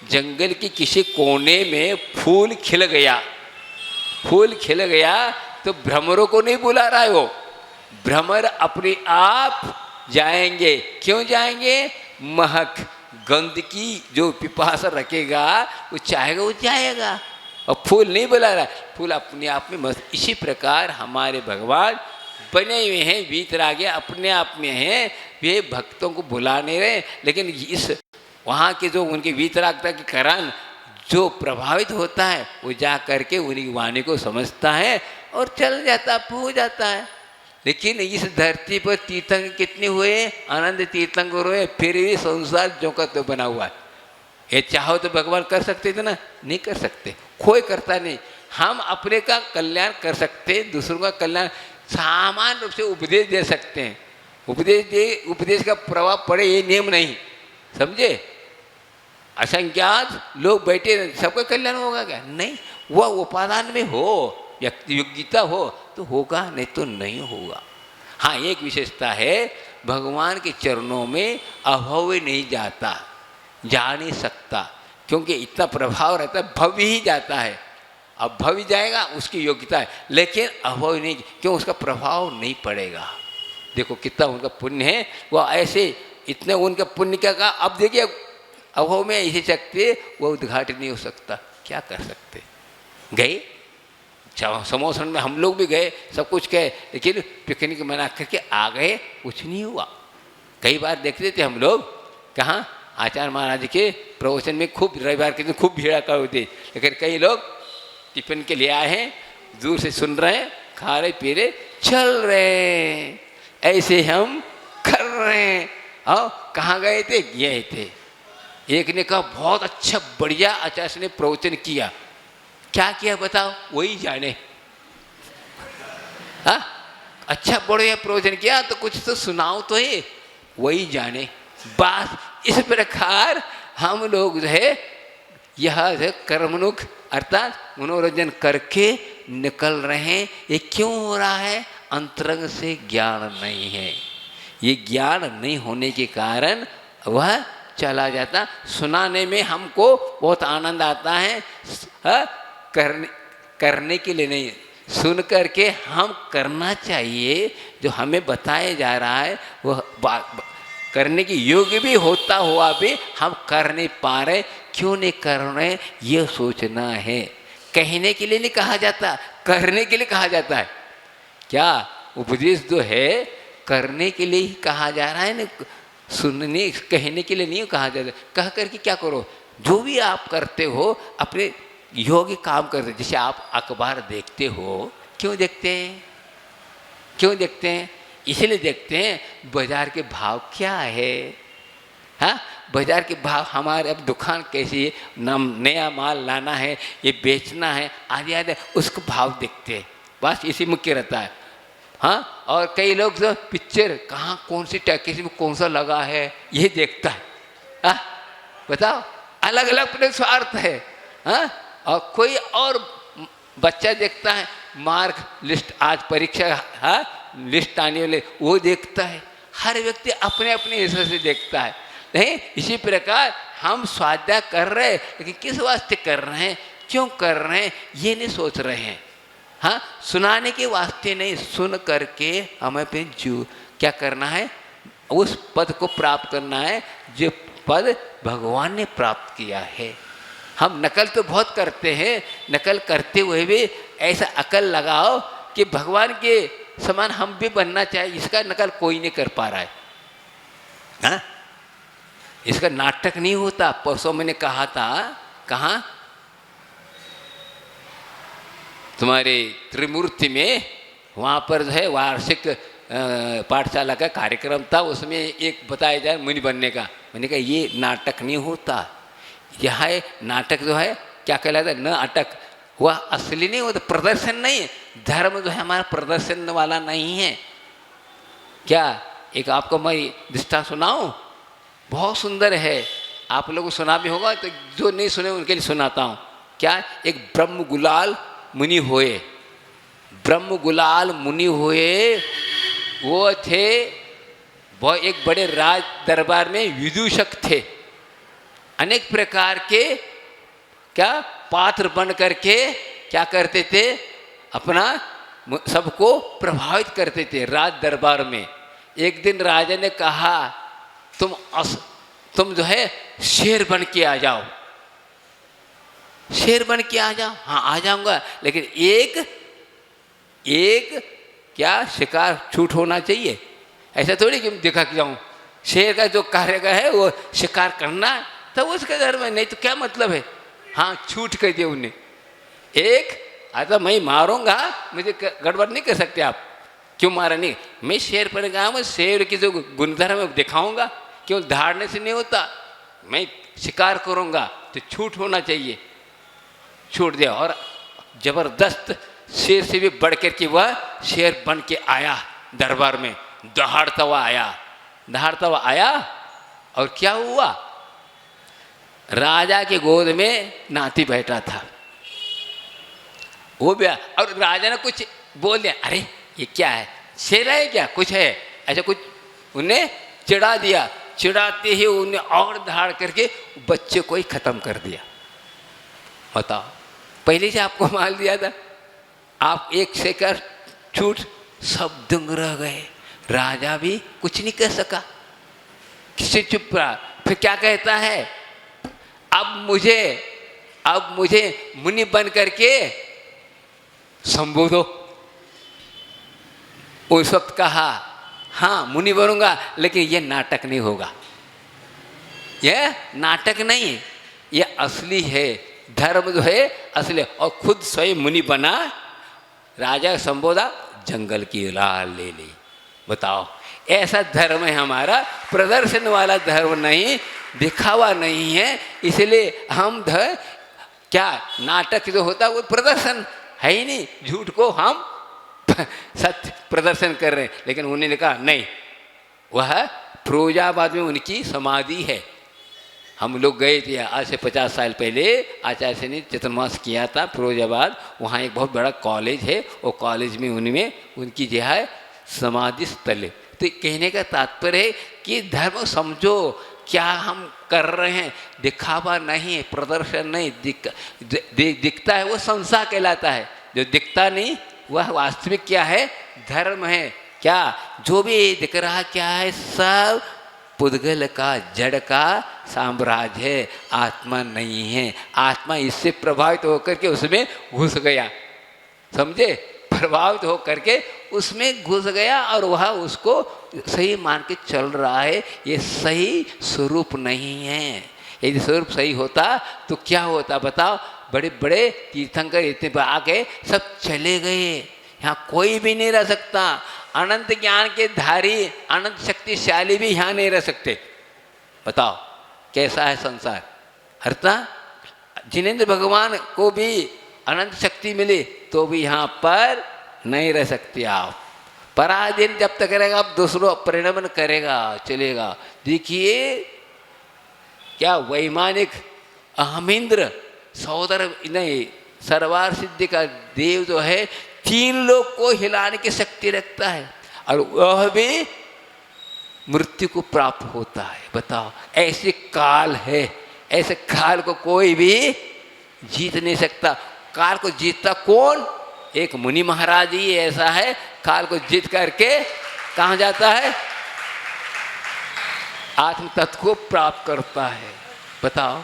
जंगल की किसी कोने में फूल खिल गया तो भ्रमरों को नहीं बुला रहा है वो, भ्रमर अपने आप जाएंगे। क्यों जाएंगे, महक गंध की जो पिपासा रखेगा वो चाहेगा वो जाएगा, और फूल नहीं बुला रहा, फूल अपने आप में मस्त। इसी प्रकार हमारे भगवान बने हुए हैं, वीतरागे अपने आप में हैं, वे भक्तों को बुला नहीं रहे। लेकिन इस वहाँ के जो उनकी वीतरागता के कारण जो प्रभावित होता है वो जा करके उनकी वाणी को समझता है और चल जाता, हो जाता है। लेकिन इस धरती पर तीर्थंकर कितने हुए, आनंद तीर्थंकर हुए, फिर भी संसार जो का तो बना हुआ है। ये चाहो तो भगवान कर सकते थे ना, नहीं कर सकते, कोई करता नहीं। हम अपने का कल्याण कर सकते हैं, दूसरों का कल्याण सामान्य रूप से उपदेश दे सकते हैं। उपदेश का प्रभाव पड़े ये नियम नहीं, समझे। असंख्यात लोग बैठे, सबका कल्याण होगा क्या, नहीं। वह उपादान में हो, योग्यता हो तो होगा, नहीं तो नहीं होगा। हाँ, एक विशेषता है, भगवान के चरणों में अभाव नहीं जाता, जा नहीं सकता, क्योंकि इतना प्रभाव रहता है, भव्य ही जाता है। अब भव्य जाएगा उसकी योग्यता है, लेकिन अभाव नहीं, क्यों, उसका प्रभाव नहीं पड़ेगा। देखो कितना उनका पुण्य है, वह ऐसे इतने उनका पुण्य का। अब देखिए अभाव में ऐसी शक्ति, वह उद्घाटन नहीं हो सकता, क्या कर सकते। गए समोसन में हम लोग भी गए, सब कुछ गए, लेकिन पिकनिक मना करके आ गए, कुछ नहीं हुआ। कई बार देखते थे हम लोग, कहाँ आचार्य महाराज के प्रवचन में खूब रविवार के दिन खूब भीड़ कर होती, लेकिन कई लोग टिफिन के लिए आए हैं, दूर से सुन रहे हैं, खा रहे पी रहे, चल रहे, ऐसे हम कर रहे हैं। और कहाँ गए थे, ये थे। एक ने कहा बहुत अच्छा बढ़िया आचार्य ने प्रवचन किया। क्या किया बताओ, वही जाने। हाँ, अच्छा बढ़िया प्रवचन किया तो कुछ तो सुनाओ तो है, वही जाने। बस इस प्रकार हम लोग जो है यह कर्मनुख अर्थात मनोरंजन करके निकल रहे हैं। ये क्यों हो रहा है, अंतरंग से ज्ञान नहीं है। ये ज्ञान नहीं होने के कारण वह चला जाता। सुनाने में हमको बहुत आनंद आता है, करने के लिए नहीं, सुन करके हम करना चाहिए। जो हमें बताया जा रहा है वह करने की योग्य भी होता हुआ भी हम कर नहीं पा रहे। क्यों नहीं कर रहे, ये सोचना है। कहने के लिए नहीं कहा जाता, करने के लिए कहा जाता है। क्या उपदेश जो है करने के लिए ही कहा जा रहा है ना, सुनने कहने के लिए नहीं कहा जाता। कह करके क्या करो, जो भी आप करते हो अपने योग्य काम करते। जैसे आप अखबार देखते हो, क्यों देखते हैं, क्यों देखते हैं, इसलिए देखते हैं बाजार के भाव क्या है। हाँ, बाजार के भाव, हमारे अब दुकान कैसी है, नया माल लाना है, ये बेचना है, आदि आदि, उसको भाव देखते हैं, बस इसी मुख्य रहता है। हाँ, और कई लोग तो पिक्चर कहाँ कौन सी टैक्सी में कौन सा लगा है ये देखता है। हाँ, बताओ, अलग अलग अपने स्वार्थ है। हाँ, और कोई और बच्चा देखता है मार्क लिस्ट, आज परीक्षा हाँ लिस्ट आने वाले, वो देखता है। हर व्यक्ति अपने अपने हिसाब से देखता है। नहीं, इसी प्रकार हम स्वाध्याय कर रहे हैं, लेकिन किस वास्ते कर रहे हैं, क्यों कर रहे हैं, ये नहीं सोच रहे हैं। हाँ, सुनाने के वास्ते नहीं, सुन करके हमें पे जो क्या करना है, उस पद को प्राप्त करना है जो पद भगवान ने प्राप्त किया है। हम नकल तो बहुत करते हैं, नकल करते हुए भी ऐसा अकल लगाओ कि भगवान के समान हम भी बनना चाहिए। इसका नकल कोई नहीं कर पा रहा है, हाँ? इसका नाटक नहीं होता। परसों मैंने कहा था, कहाँ तुम्हारे त्रिमूर्ति में, वहाँ पर जो है वार्षिक पाठशाला का कार्यक्रम था, उसमें एक बताया जाए मुनि बनने का। मैंने कहा ये नाटक नहीं होता, यह है नाटक जो है क्या कहलाता है, न अटक, वह असली नहीं होता, प्रदर्शन नहीं है। धर्म जो है हमारा प्रदर्शन वाला नहीं है। क्या एक आपको मैं दृष्टांत सुनाऊं, बहुत सुंदर है, आप लोगों को सुना भी होगा, तो जो नहीं सुने उनके लिए सुनाता हूँ। क्या, एक ब्रह्म गुलाल मुनि हुए, ब्रह्म गुलाल मुनि हुए, वो थे, वो एक बड़े राज दरबार में विदूषक थे। अनेक प्रकार के क्या पात्र बन करके क्या करते थे, अपना सबको प्रभावित करते थे राज दरबार में। एक दिन राजा ने कहा तुम जो है शेर बन के आ जाओ, शेर बन के आ जाओ। हाँ आ जाऊंगा, लेकिन एक क्या शिकार छूट होना चाहिए, ऐसा थोड़ी कि दिखा के जाऊँ। शेर का जो कार्य का है वो शिकार करना, तो उसके घर में, नहीं तो क्या मतलब है। हाँ छूट कर दिया उन्हें एक, आता मैं मारूंगा, मुझे गड़बड़ नहीं कर सकते आप। क्यों मारा नहीं, मैं शेर पर गया, मैं शेर की जो गुणधर्म दिखाऊंगा, केवल धारने से नहीं होता, मैं शिकार करूंगा तो छूट होना चाहिए। छूट दिया और जबरदस्त शेर से भी बढ़ कर के वह शेर बन के आया दरबार में, दहाड़ता हुआ आया। और क्या हुआ, राजा के गोद में नाती बैठा था, वो भी, और राजा ने कुछ बोल दिया, अरे ये क्या है, शेर है क्या, कुछ है, ऐसा कुछ उन्हें चिढ़ा दिया। चिढ़ाते ही उन्हें और धाड़ करके बच्चे को ही खत्म कर दिया। बताओ, पहले से आपको माल दिया था, आप एक सेकंड छूट, सब दंग रह गए। राजा भी कुछ नहीं कह सका, किसी चुप रहा। फिर क्या कहता है, अब मुझे मुनि बन करके संबोधो। उस वक्त कहा, हाँ मुनि बनूंगा, लेकिन यह नाटक नहीं होगा, यह नाटक नहीं, यह असली है, धर्म जो है असली। और खुद स्वयं मुनि बना, राजा संबोधा, जंगल की लाल ले ली। बताओ, ऐसा धर्म है हमारा, प्रदर्शन वाला धर्म नहीं, दिखावा नहीं है। इसलिए हम क्या नाटक जो होता है वो प्रदर्शन है ही नहीं, झूठ को हम सत्य प्रदर्शन कर रहे हैं। लेकिन उन्होंने कहा नहीं, वह फिरोजाबाद में उनकी समाधि है। हम लोग गए थे आज से 50 साल पहले, आचार्य से ने चतुर्मास किया था फिरोजाबाद, वहाँ एक बहुत बड़ा कॉलेज है, वो कॉलेज में उनमें उनकी जो है समाधि स्थल है। तो कहने का तात्पर्य है कि धर्म समझो, क्या हम कर रहे हैं, दिखावा नहीं, प्रदर्शन नहीं, दिखता है वो संसार कहलाता है, जो दिखता नहीं वह वास्तविक क्या है, धर्म है। क्या जो भी दिख रहा क्या है, सब पुद्गल का, जड़ का साम्राज्य है, आत्मा नहीं है। आत्मा इससे प्रभावित होकर के उसमें घुस गया, समझे, प्रभावित होकर के उसमें घुस गया और वह उसको सही मान के चल रहा है। ये सही स्वरूप नहीं है। यदि स्वरूप सही होता तो क्या होता बताओ। बड़े बड़े तीर्थंकर इतने आके सब चले गए, यहाँ कोई भी नहीं रह सकता। अनंत ज्ञान के धारी, अनंत शक्तिशाली भी यहाँ नहीं रह सकते। बताओ कैसा है संसार। हरता जिनेंद्र भगवान को भी अनंत शक्ति मिली तो भी यहाँ पर नहीं रह सकते आप। पराधीन जब तक करेगा आप दूसरों परिणमन करेगा, चलेगा। देखिए क्या वैमानिक अहमिंद्र सौदर नहीं, सर्वार सिद्धि का देव जो है 3 लोग को हिलाने की शक्ति रखता है और वह भी मृत्यु को प्राप्त होता है। बताओ ऐसे काल है, ऐसे काल को कोई भी जीत नहीं सकता। काल को जीतता कौन? एक मुनि महाराज ही ऐसा है, काल को जीत करके कहाँ जाता है? आत्म तत्व को प्राप्त करता है। बताओ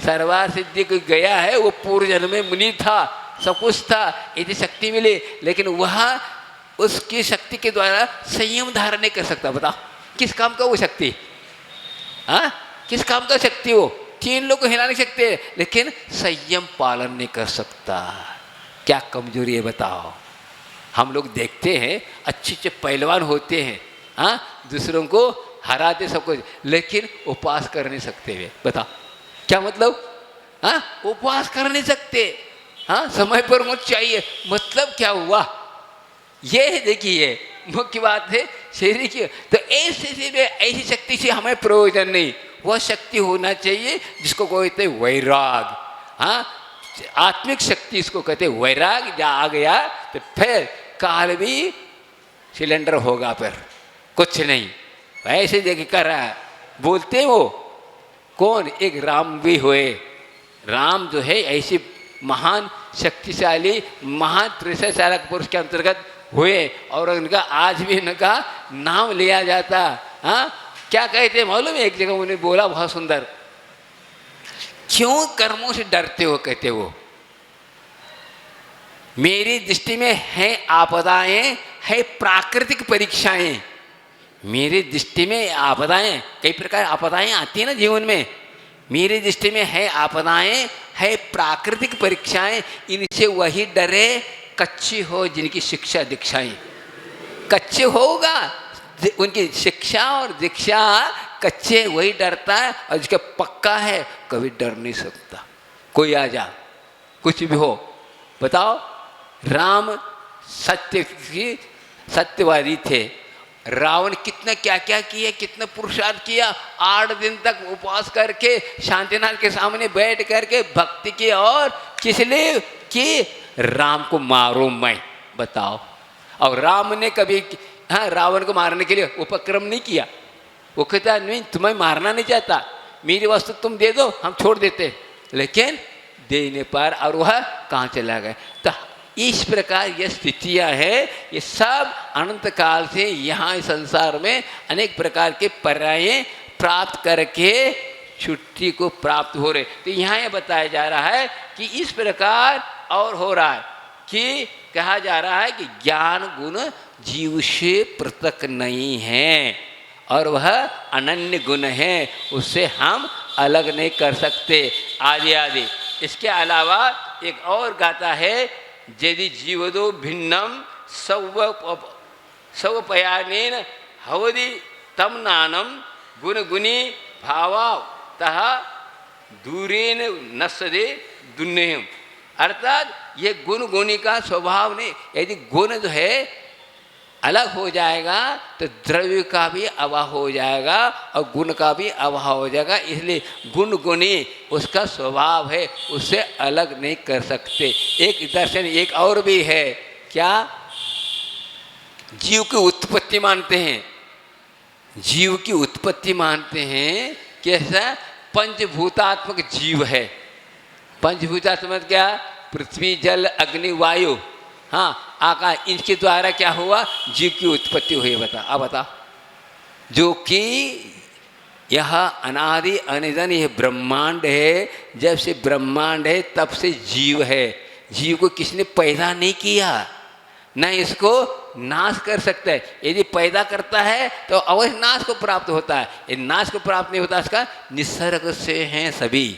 सर्वार सिद्धि कोई गया है वो पूर्व जन्म में मुनि था, सब कुछ था, यदि शक्ति मिली, लेकिन वह उसकी शक्ति के द्वारा संयम धारण नहीं कर सकता। बताओ किस काम का वो शक्ति? हाँ, किस काम का शक्ति? वो 3 लोग को हिला नहीं सकते, लेकिन संयम पालन नहीं कर सकता। क्या कमजोरी है बताओ? हम लोग देखते हैं अच्छे अच्छे पहलवान होते हैं, हाँ, दूसरों को हराते सब कुछ, लेकिन उपवास कर नहीं सकते वे। बताओ क्या मतलब? हाँ, उपवास कर नहीं सकते, हाँ, समय पर मुझ चाहिए, मतलब क्या हुआ? ये देखिए मुख्य बात है शरीर की। तो ऐसी शक्ति से हमें प्रयोजन नहीं, वह शक्ति होना चाहिए जिसको कहते हैं वैराग। हाँ, आत्मिक शक्ति इसको कहते हैं वैराग। जहाँ आ गया तो फिर काल भी सिलेंडर होगा, फिर कुछ नहीं, ऐसे देख कर रहा है। बोलते वो कौन? एक राम भी हुए। राम जो है ऐसी महान शक्तिशाली महान 63 साल पुरुष के अंतर्गत हुए, और उनका आज भी उनका नाम लिया जाता। हाँ, क्या कहते मालूम है? एक जगह उन्होंने बोला बहुत सुंदर, क्यों कर्मों से डरते हो? कहते वो, मेरी दृष्टि में है आपदाएं, है प्राकृतिक परीक्षाएं। मेरी दृष्टि में आपदाएं, कई प्रकार आपदाएं आती है ना जीवन में, मेरी दृष्टि में है आपदाएं, है प्राकृतिक परीक्षाएं, इनसे वही डरे कच्ची हो जिनकी शिक्षा दीक्षाएं। कच्चे होगा उनकी शिक्षा और दीक्षा, कच्चे वही डरता है, और जिसका पक्का है कभी डर नहीं सकता। कोई आ जा, कुछ भी हो। बताओ, राम सत्यवादी थे, रावण कितना क्या क्या किया, कितना पुरुषार्थ किया, 8 दिन तक उपवास करके शांतिनाथ के सामने बैठ करके भक्ति की, और किस लिए कि राम को मारो मैं। बताओ, और राम ने कभी, हाँ, रावण को मारने के लिए उपक्रम नहीं किया। वो कहता नहीं, तुम्हें मारना नहीं चाहता, मेरी वस्तु तुम दे दो, हम छोड़ देते, लेकिन देने पर और वह कहाँ चला गया। तो इस प्रकार ये स्थितियां हैं, ये सब अनंत काल से यहाँ इस संसार में अनेक प्रकार के पर्याय प्राप्त करके छुट्टी को प्राप्त हो रहे। तो यहाँ ये बताया जा रहा है कि इस प्रकार और हो रहा है कि कहा जा रहा है कि ज्ञान गुण जीव से पृथक नहीं है, और वह अनन्य गुण है, उससे हम अलग नहीं कर सकते, आदि आदि। इसके अलावा एक और गाता है, यदि जीवदो भिन्नम सवपयानेन हवदि तम नानम गुण गुणी भावा तह दूरेन नसदे दुन्नेहम। अर्थात ये गुण गुणी का स्वभाव नहीं, यदि गुण जो है अलग हो जाएगा तो द्रव्य का भी अभाव हो जाएगा और गुण का भी अभाव हो जाएगा। इसलिए गुण गुणी उसका स्वभाव है, उससे अलग नहीं कर सकते। एक दर्शन एक और भी है, क्या? जीव की उत्पत्ति मानते हैं, जीव की उत्पत्ति मानते हैं। कैसा? पंचभूतात्मक जीव है। पंचभूतात्मक क्या? पृथ्वी जल अग्नि वायु, हाँ, आकाश, इनके द्वारा क्या हुआ? जीव की उत्पत्ति हुई। बता, अब बता, जो कि यह अनादि अनिधन यह ब्रह्मांड है, जब से ब्रह्मांड है तब से जीव है। जीव को किसने पैदा नहीं किया, न इसको नाश कर सकता है। यदि पैदा करता है तो अवश्य नाश को प्राप्त होता है, यदि नाश को प्राप्त नहीं होता, इसका निसर्ग से हैं सभी।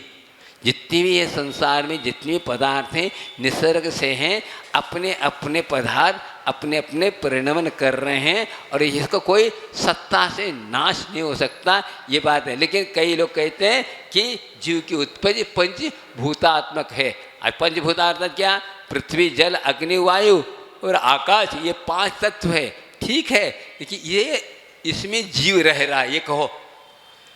जितनी भी ये संसार में जितने भी पदार्थ हैं निसर्ग से हैं, अपने अपने पदार्थ अपने अपने परिणमन कर रहे हैं, और इसका कोई सत्ता से नाश नहीं हो सकता, ये बात है। लेकिन कई लोग कहते हैं कि जीव की उत्पत्ति पंचभूतात्मक है। और पंचभूतात्मक क्या? पृथ्वी जल अग्नि वायु और आकाश, ये 5 तत्व है। ठीक है, लेकिन ये इसमें जीव रह रहा है, ये कहो,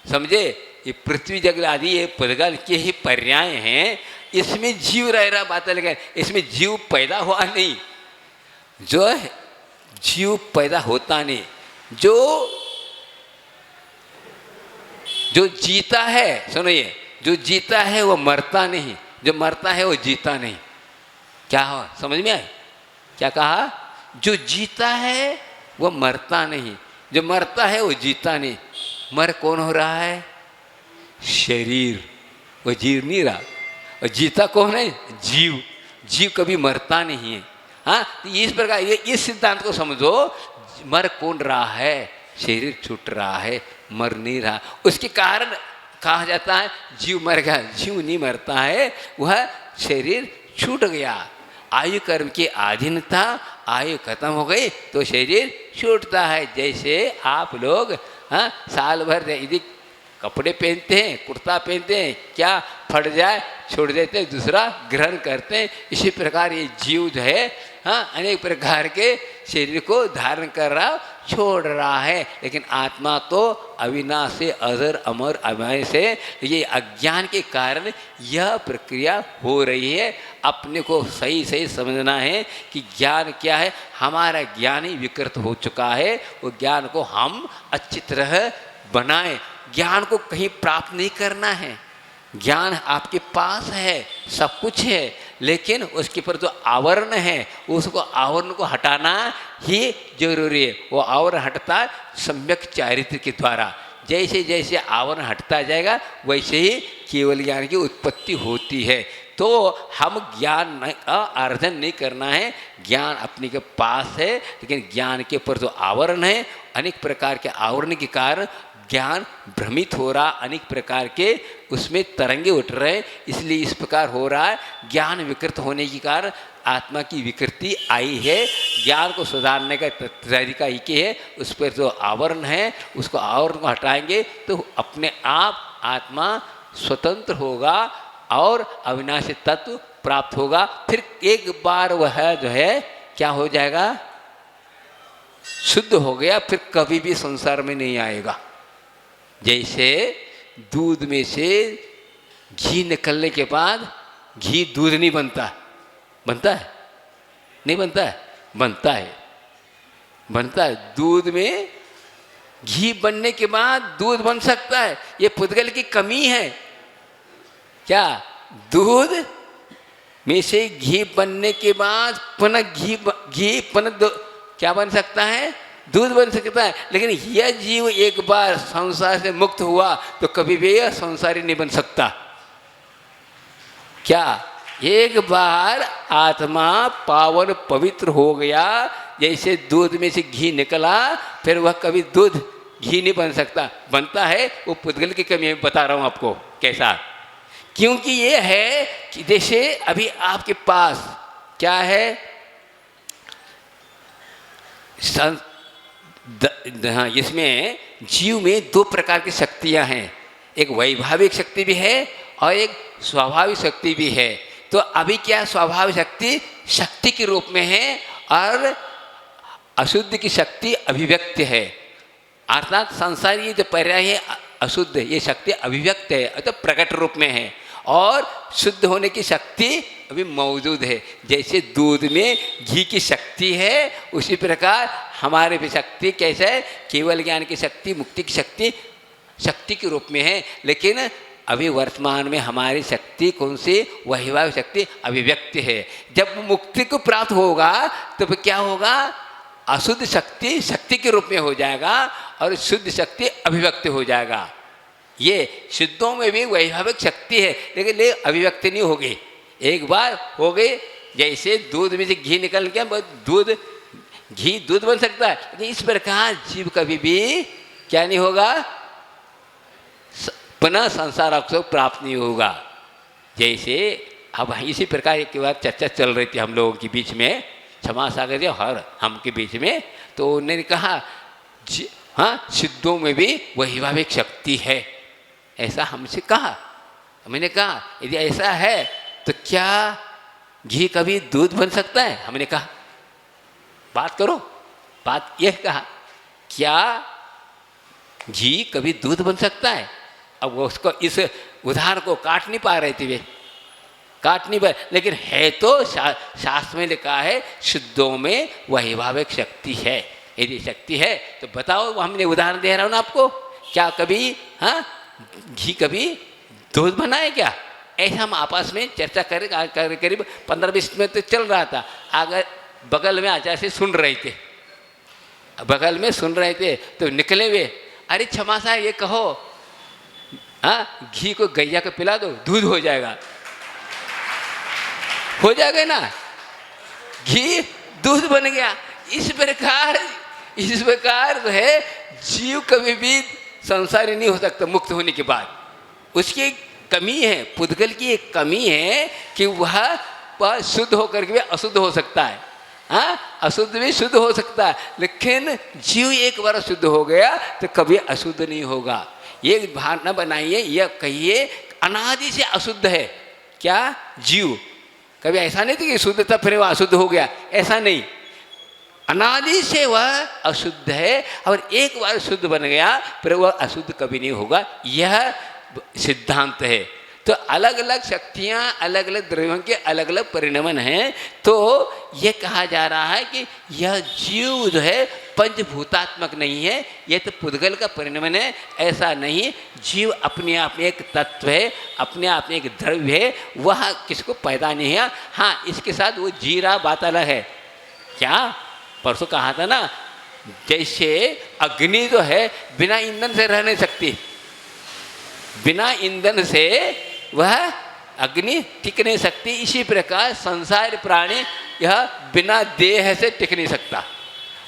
समझे? ये पृथ्वी जगल आदि ये पदगल के ही पर्याय हैं, इसमें जीव रह रहा, बात लगे, इसमें जीव पैदा हुआ नहीं। जो है जीव पैदा होता नहीं, जो जीता है, सुनिए, जो जीता है वो मरता नहीं, जो मरता है वो जीता नहीं। क्या हो, समझ में आए? क्या कहा? जो जीता है वो मरता नहीं, जो मरता है वो जीता नहीं। मर कौन हो रहा है? शरीर। वो जीव नहीं रहा। और जीता कौन है? जीव। जीव कभी मरता नहीं है। हाँ, तो इस प्रकार ये इस सिद्धांत को समझो। मर कौन रहा है? शरीर छूट रहा है, मर नहीं रहा। उसके कारण कहा जाता है जीव मर गया। जीव नहीं मरता है, वह शरीर छूट गया। आयु कर्म की अधीनता, आयु खत्म हो गई तो शरीर छूटता है। जैसे आप लोग हाँ साल भर यदि कपड़े पहनते हैं, कुर्ता पहनते हैं, क्या फट जाए छोड़ देते हैं, दूसरा ग्रहण करते हैं। इसी प्रकार ये जीव जो है हाँ अनेक प्रकार के शरीर को धारण कर रहा, छोड़ रहा है। लेकिन आत्मा तो अविनाशी, अजर, अमर, अमय से ये अज्ञान के कारण यह प्रक्रिया हो रही है। अपने को सही सही समझना है कि ज्ञान क्या है। हमारा ज्ञान ही विकृत हो चुका है। वो ज्ञान को हम अच्छी तरह बनाएं। ज्ञान को कहीं प्राप्त नहीं करना है। ज्ञान आपके पास है, सब कुछ है, लेकिन उसके ऊपर जो आवरण है उसको आवरण को हटाना ही जरूरी है। वो आवरण हटता है सम्यक चारित्र के द्वारा। जैसे जैसे आवरण हटता जाएगा वैसे ही केवल ज्ञान की उत्पत्ति होती है। तो हम ज्ञान का अर्जन नहीं करना है। ज्ञान अपने के पास है, लेकिन ज्ञान के ऊपर जो आवरण है, अनेक प्रकार के आवरण के कारण ज्ञान भ्रमित हो रहा, अनेक प्रकार के उसमें तरंगे उठ रहे, इसलिए इस प्रकार हो रहा है। ज्ञान विकृत होने के कारण आत्मा की विकृति आई है। ज्ञान को सुधारने का तरीका ही के है, उस पर जो आवरण है उसको आवरण को हटाएंगे तो अपने आप आत्मा स्वतंत्र होगा और अविनाशी तत्व प्राप्त होगा। फिर एक बार वह जो है क्या हो जाएगा? शुद्ध हो गया, फिर कभी भी संसार में नहीं आएगा। जैसे दूध में से घी निकलने के बाद घी दूध नहीं बनता, बनता है? नहीं बनता है? बनता है, बनता है। दूध में घी बनने के बाद दूध बन सकता है। ये पुद्गल की कमी है क्या? दूध में से घी बनने के बाद पुनः घी पुनः क्या बन सकता है? दूध बन सकता है। लेकिन यह जीव एक बार संसार से मुक्त हुआ तो कभी भी यह संसारी नहीं बन सकता। क्या? एक बार आत्मा पावन पवित्र हो गया, जैसे दूध में से घी निकला, फिर वह कभी दूध घी नहीं बन सकता। बनता है, वो पुद्गल की कमी है। बता रहा हूँ आपको कैसा। क्योंकि ये है कि जैसे अभी आपके पास क्या है, हाँ, इसमें जीव में दो प्रकार की शक्तियां हैं। एक वैभाविक शक्ति भी है और एक स्वाभाविक शक्ति भी है। तो अभी क्या स्वाभाविक शक्ति शक्ति के रूप में है और अशुद्ध की शक्ति अभिव्यक्त है। अर्थात संसारी जो पर्याय है अशुद्ध, ये शक्ति अभिव्यक्त है, तो प्रकट रूप में है। और शुद्ध होने की शक्ति अभी मौजूद है। जैसे दूध में घी की शक्ति है, उसी प्रकार हमारे भी शक्ति कैसे है? केवल ज्ञान की शक्ति, मुक्ति की शक्ति शक्ति के रूप में है। लेकिन अभी वर्तमान में हमारी शक्ति कौन सी? वैभाविक शक्ति अभिव्यक्त है। जब मुक्ति को प्राप्त होगा तब क्या होगा? अशुद्ध शक्ति शक्ति के रूप में हो जाएगा और शुद्ध शक्ति अभिव्यक्त हो जाएगा। ये शुद्धों में भी वैभाविक शक्ति है, लेकिन ये अभिव्यक्ति नहीं होगी। एक बार हो गई, जैसे दूध में से घी निकल गया, घी दूध बन सकता है, लेकिन इस प्रकार जीव कभी भी क्या नहीं होगा? पुनः संसार को प्राप्त नहीं होगा। जैसे अब इसी प्रकार एक बार चर्चा चल रही थी हम लोगों के बीच में, क्षमा सागर जी और हम के बीच में, तो उन्होंने कहा हाँ सिद्धों में भी वैभाविक शक्ति है, ऐसा हमसे कहा। मैंने कहा यदि ऐसा है तो क्या घी कभी दूध बन सकता है? हमने कहा बात करो, बात यह कहा क्या घी कभी दूध बन सकता है? अब वो उसको इस उदाहरण को काट नहीं पा रहे थे वे, काट नहीं पाए, लेकिन है तो शास्त्र में लिखा है शुद्धों में वैभाविक शक्ति है। यदि शक्ति है तो बताओ, हमने उदाहरण दे रहा हूँ ना आपको, क्या कभी हाँ घी कभी दूध बना है क्या? ऐसा हम आपस में चर्चा कर करीब 15-20 मिनट तो चल रहा था। अगर बगल में आचार्य से सुन रहे थे, बगल में सुन रहे थे, तो निकले हुए, अरे क्षमा साहब ये कहो हाँ, घी को गैया को पिला दो, दूध हो जाएगा ना, घी दूध बन गया। इस प्रकार जो है जीव कभी भी संसारी नहीं हो सकता मुक्त होने के बाद। उसकी एक कमी है, पुद्गल की एक कमी है कि वह शुद्ध होकर के भी अशुद्ध हो सकता है। हाँ, अशुद्ध भी शुद्ध हो सकता है, लेकिन जीव एक बार शुद्ध हो गया तो कभी अशुद्ध नहीं होगा। ये भावना बनाइए, यह कहिए अनादि से अशुद्ध है क्या जीव। कभी ऐसा नहीं था कि शुद्ध था फिर वह अशुद्ध हो गया, ऐसा नहीं। अनादि से वह अशुद्ध है और एक बार शुद्ध बन गया फिर वह अशुद्ध कभी नहीं होगा। यह सिद्धांत है। तो अलग अलग शक्तियाँ, अलग अलग द्रव्यों के अलग अलग परिणमन हैं। तो ये कहा जा रहा है कि यह जीव जो है पंचभूतात्मक नहीं है, यह तो पुद्गल का परिणमन है। ऐसा नहीं, जीव अपने आप में एक तत्व है, अपने आप में एक द्रव्य है, वह किसको पैदा नहीं है। हाँ, इसके साथ वो जी रहा बात अलग है। क्या परसों कहा था ना, जैसे अग्नि जो है बिना ईंधन से रह नहीं सकती, बिना ईंधन से वह अग्नि टिक नहीं सकती। इसी प्रकार संसार प्राणी यह बिना देह से टिक नहीं सकता,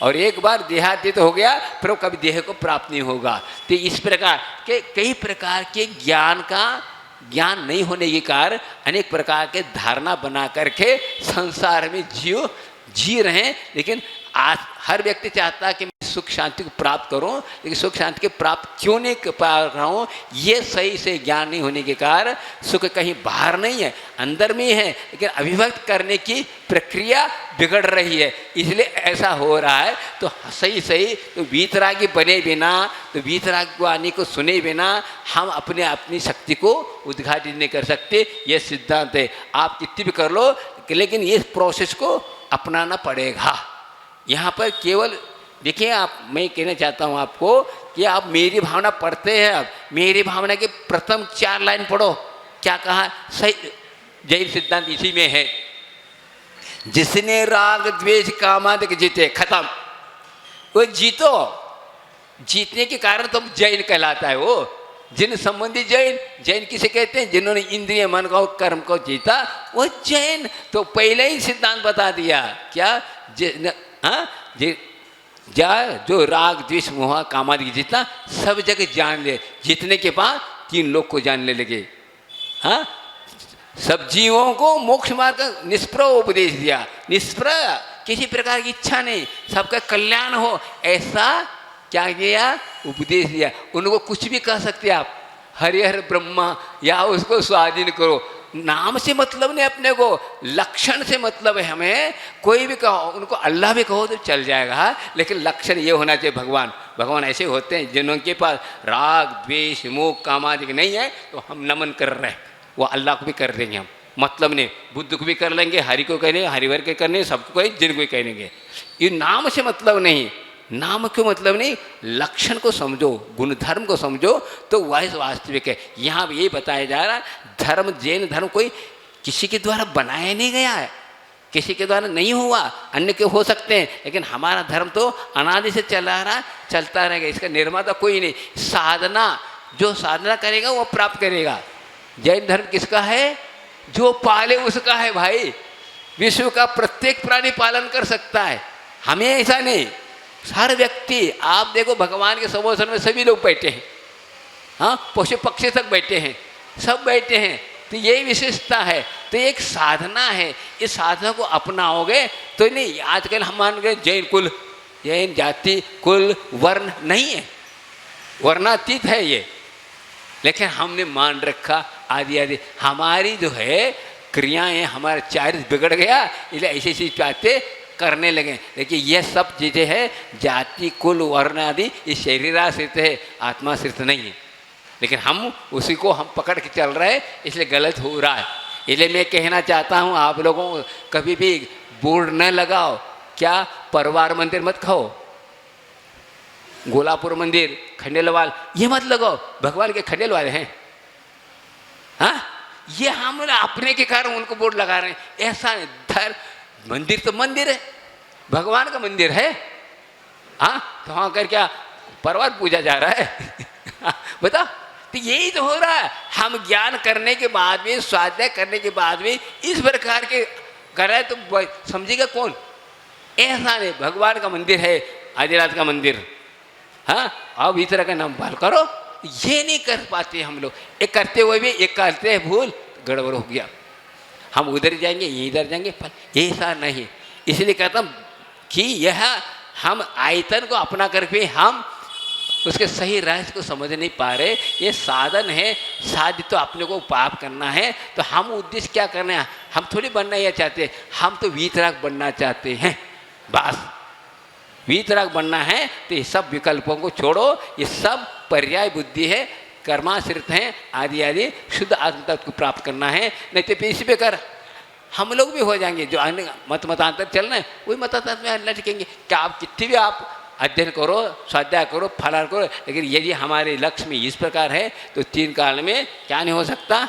और एक बार देहातीत हो गया फिर वो कभी देह को प्राप्त नहीं होगा। तो इस प्रकार के कई प्रकार के ज्ञान नहीं होने के कारण अनेक प्रकार के धारणा बना करके संसार में जीव जी रहे हैं। लेकिन आज हर व्यक्ति चाहता है कि मैं सुख शांति को प्राप्त करूं, लेकिन सुख शांति के प्राप्त क्यों नहीं कर पा रहा हूँ, ये सही से ज्ञान नहीं होने के कारण सुख कहीं बाहर नहीं है, अंदर में है, लेकिन अभिव्यक्त करने की प्रक्रिया बिगड़ रही है, इसलिए ऐसा हो रहा है। तो सही तो वीतरागी बने बिना, तो वीतरागी वाणी को सुने बिना हम अपनी शक्ति को उद्घाटित नहीं कर सकते। ये सिद्धांत है, आप कितनी भी कर लो, लेकिन ये प्रोसेस को अपनाना पड़ेगा। यहाँ पर केवल देखिए, आप मैं कहना चाहता हूँ आपको कि आप मेरी भावना पढ़ते हैं, अब मेरी भावना के प्रथम 4 लाइन पढ़ो। क्या कहा, सही जैन सिद्धांत इसी में है, जिसने राग द्वेष कामादि जीते, खत्म। वो जीतो, जीतने के कारण तो जैन कहलाता है। वो जिन संबंधी जैन किसे कहते हैं, जिन्होंने इंद्रिय मन को कर्म को जीता, वो जैन। तो पहले ही सिद्धांत बता दिया क्या, जो राग द्वेष मोह कामादि जीतना सब जगह जान ले, जीतने के बाद 3 लोग को जानने लगे। हाँ, सब जीवों को मोक्ष मार्ग का निष्प्रह उपदेश दिया, निष्प्रह, किसी प्रकार की इच्छा नहीं, सबका कल्याण हो, ऐसा क्या किया, उपदेश दिया। उनको कुछ भी कह सकते आप, हरिहर ब्रह्मा, या उसको स्वाधीन करो, नाम से मतलब नहीं, अपने को लक्षण से मतलब है। हमें कोई भी कहो, उनको अल्लाह भी कहो तो चल जाएगा, लेकिन लक्षण ये होना चाहिए। भगवान ऐसे होते हैं जिनके पास राग द्वेष मोह कामादि नहीं है, तो हम नमन कर रहे हैं, वो अल्लाह को भी कर देंगे हम, मतलब नहीं। बुद्ध को भी कर लेंगे, हरि को कहेंगे, हरिवर के करने, सबको कहें, जिनको भी कहेंगे। ये नाम से मतलब नहीं, नाम क्यों मतलब नहीं, लक्षण को समझो, गुण धर्म को समझो, तो वह वास्तविक है। यहाँ ये बताया जा रहा, धर्म जैन धर्म कोई किसी के द्वारा बनाया नहीं गया है, किसी के द्वारा नहीं हुआ, अन्य के हो सकते हैं, लेकिन हमारा धर्म तो अनादि से चलता रहेगा, इसका निर्माता कोई नहीं। साधना, जो साधना करेगा वो प्राप्त करेगा। जैन धर्म किसका है, जो पाले उसका है भाई। विश्व का प्रत्येक प्राणी पालन कर सकता है, हमें ऐसा नहीं। हर व्यक्ति, आप देखो भगवान के समोसन में सभी लोग बैठे हैं, हाँ, पशु पक्षी तक बैठे हैं, सब बैठे हैं। तो यही विशेषता है। तो एक साधना है, इस साधना को अपनाओगे तो नहीं। आजकल हम मान गए जैन कुल, जैन जाति कुल वर्ण नहीं है, वर्णातीत है ये, लेकिन हमने मान रखा आदि हमारी जो है क्रियाएं, हमारा चारित्र बिगड़ गया, इसलिए ऐसी ऐसी बातें करने लगे। देखिए यह सब चीज़ें हैं, जाति कुल वर्ण आदि, ये शरीराश्रित है, आत्माश्रित नहीं है। लेकिन हम उसी को हम पकड़ के चल रहे हैं, इसलिए गलत हो रहा है। इसलिए मैं कहना चाहता हूँ आप लोगों को, कभी भी बोर्ड न लगाओ, क्या परिवार मंदिर मत खाओ, गोलापुर मंदिर, खंडेलवाल, ये मत लगाओ, भगवान के खंडेल वाले हैं। हाँ, ये हम अपने के कारण उनको बोर्ड लगा रहे हैं, ऐसा नहीं। मंदिर तो मंदिर है, भगवान का मंदिर है। हाँ, तो वहाँ कर क्या परिवार पूजा जा रहा है बता। तो यही तो हो रहा है, हम ज्ञान करने के बाद में, स्वाध्याय करने के बाद में इस प्रकार के कर रहे तो समझेगा कौन? ऐसा नहीं, भगवान का मंदिर है, आदिनाथ का मंदिर, हाँ अब इस तरह का नाम बाल करो, ये नहीं कर पाते हम लोग। एक करते हुए भी एक करते हैं भूल, गड़बड़ हो गया, हम उधर जाएंगे ये इधर जाएंगे, ऐसा नहीं। इसलिए कहता हूँ कि यह हम आयतन को अपना करके हम उसके सही रहस्य को समझ नहीं पा रहे। ये साधन है, साध्य तो अपने को पाप करना है, तो हम उद्देश्य क्या करना है? हम थोड़ी बनना ये चाहते, हम तो वीतराग बनना चाहते हैं। बस वीतराग बनना है तो ये सब विकल्पों को छोड़ो, ये सब पर्याय बुद्धि है, कर्माश्रित हैं, आदि आदि शुद्ध आत्म तत्व को प्राप्त करना है। नहीं तो इसी पे कर हम लोग भी हो जाएंगे, जो अन्य मतांतर चल रहे हैं वही मतांतर में लटकेंगे। क्या आप कितने भी आप अध्ययन करो, स्वाध्याय करो, फलार करो, लेकिन यदि हमारे लक्ष्य में इस प्रकार है तो 3 काल में क्या नहीं हो सकता?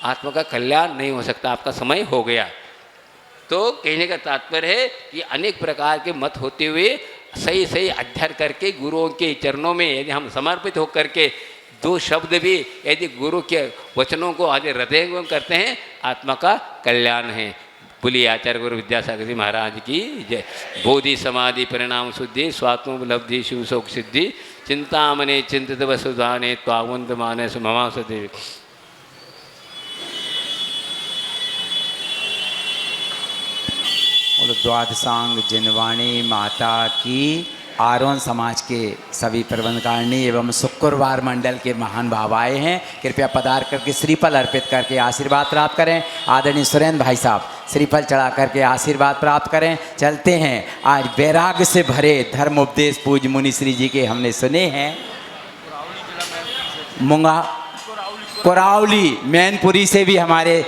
आत्मा का कल्याण नहीं हो सकता। आपका समय हो गया। तो कहने का तात्पर्य है कि अनेक प्रकार के मत होते हुए सही सही अध्ययन करके गुरुओं के चरणों में यदि हम समर्पित होकर के 2 शब्द भी यदि गुरु के वचनों को आगे हृदय में करते हैं, आत्मा का कल्याण है। बोलिए आचार्य गुरु विद्यासागर जी महाराज की जय। बोधि समाधि परिणाम शुद्धि स्वात्मोपलब्धि शिव शोक सिद्धि चिंतामणे चिंतित वसुधाने त्वावंत माने सुममा सदेव।
द्वादशांग जिनवाणी माता की, आरोन समाज के सभी प्रबंधकारिणी एवं शुक्रवार मंडल के महान भाव आए हैं। कृपया पधार करके श्रीफल अर्पित करके आशीर्वाद प्राप्त करें। आदरणीय सुरेंद्र भाई साहब श्रीफल चढ़ा करके आशीर्वाद प्राप्त करें। चलते हैं, आज वैराग्य से भरे धर्म उपदेश पूज्य मुनि श्री जी के हमने सुने हैं। मुंगा कोरावली मैनपुरी से भी हमारे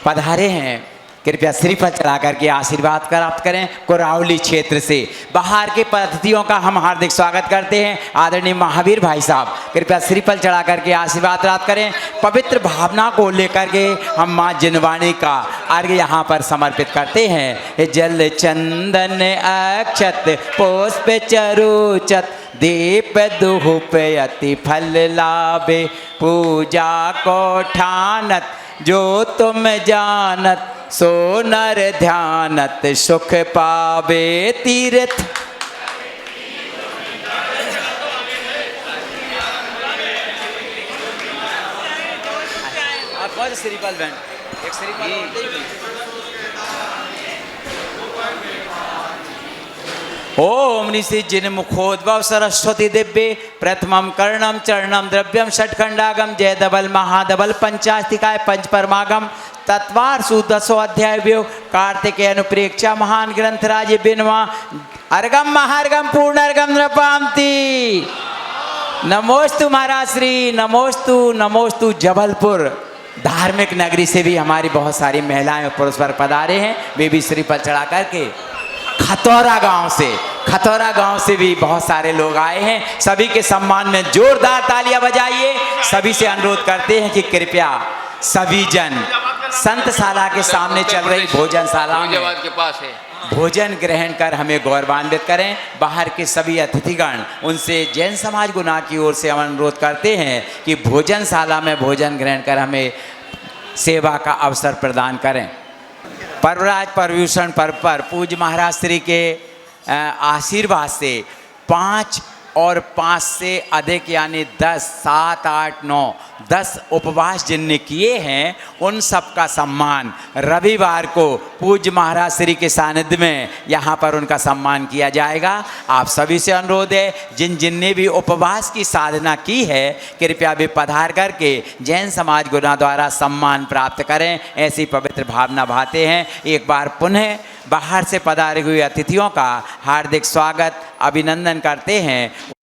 पधारे हैं। कृपया श्रीफल चढ़ा करके आशीर्वाद प्राप्त करें। कोरावली क्षेत्र से बाहर के अतिथियों का हम हार्दिक स्वागत करते हैं। आदरणीय महावीर भाई साहब कृपया श्रीफल चढ़ा करके आशीर्वाद प्राप्त करें। पवित्र भावना को लेकर के हम माँ जिनवाणी का अर्घ्य यहाँ पर समर्पित करते हैं। जल चंदन अक्षत पुष्प चरुचत दीप धूप अति फल लाभे पूजा को ठानत जो तुम जानत सो नर ध्यानत सुख पावे तीर्थ। श्रीफल बहन एक श्रीफल। ओम निशि जिन मुखोद्भव सरस्वती दिव्य प्रथमम कर्णम चरणम द्रव्यम षटखंडागम जय दबल महादबल पंचास्तिकाय पंच परमागम तत्वार सुदसो अध्याय व्यो कार्तिकेय अनुप्रेक्षा महान ग्रंथ राज बिनवा अर्गम महार्गम पूर्ण अर्गम नृपांति। नमोस्तु महाराज श्री, नमोस्तु नमोस्तु। जबलपुर धार्मिक नगरी से भी हमारी बहुत सारी महिलाएं और पुरुष पर पधारे हैं। वे भी श्रीफल चढ़ा करके खतौरा गांव से भी बहुत सारे लोग आए हैं। सभी के सम्मान में जोरदार तालियां बजाइए। सभी से अनुरोध करते हैं कि कृपया सभी जन संतशाला के सामने चल रही भोजनशाला में
के पास है
भोजन ग्रहण कर हमें गौरवान्वित करें। बाहर के सभी अतिथिगण उनसे जैन समाज गुना की ओर से हम अनुरोध करते हैं कि भोजनशाला में भोजन ग्रहण कर हमें सेवा का अवसर प्रदान करें। पर्वराज पर्यूषण पर्व पर पूज्य महाराज श्री के आशीर्वाद से 5 और 5 से अधिक यानी 10, 7, 8, 9, 10 उपवास जिनने किए हैं उन सब का सम्मान रविवार को पूज्य महाराज श्री के सानिध्य में यहाँ पर उनका सम्मान किया जाएगा। आप सभी से अनुरोध है जिनने भी उपवास की साधना की है कृपया भी पधार करके जैन समाज गुना द्वारा सम्मान प्राप्त करें। ऐसी पवित्र भावना भाते हैं। एक बार पुनः बाहर से पधारे हुए अतिथियों का हार्दिक स्वागत अभिनंदन करते हैं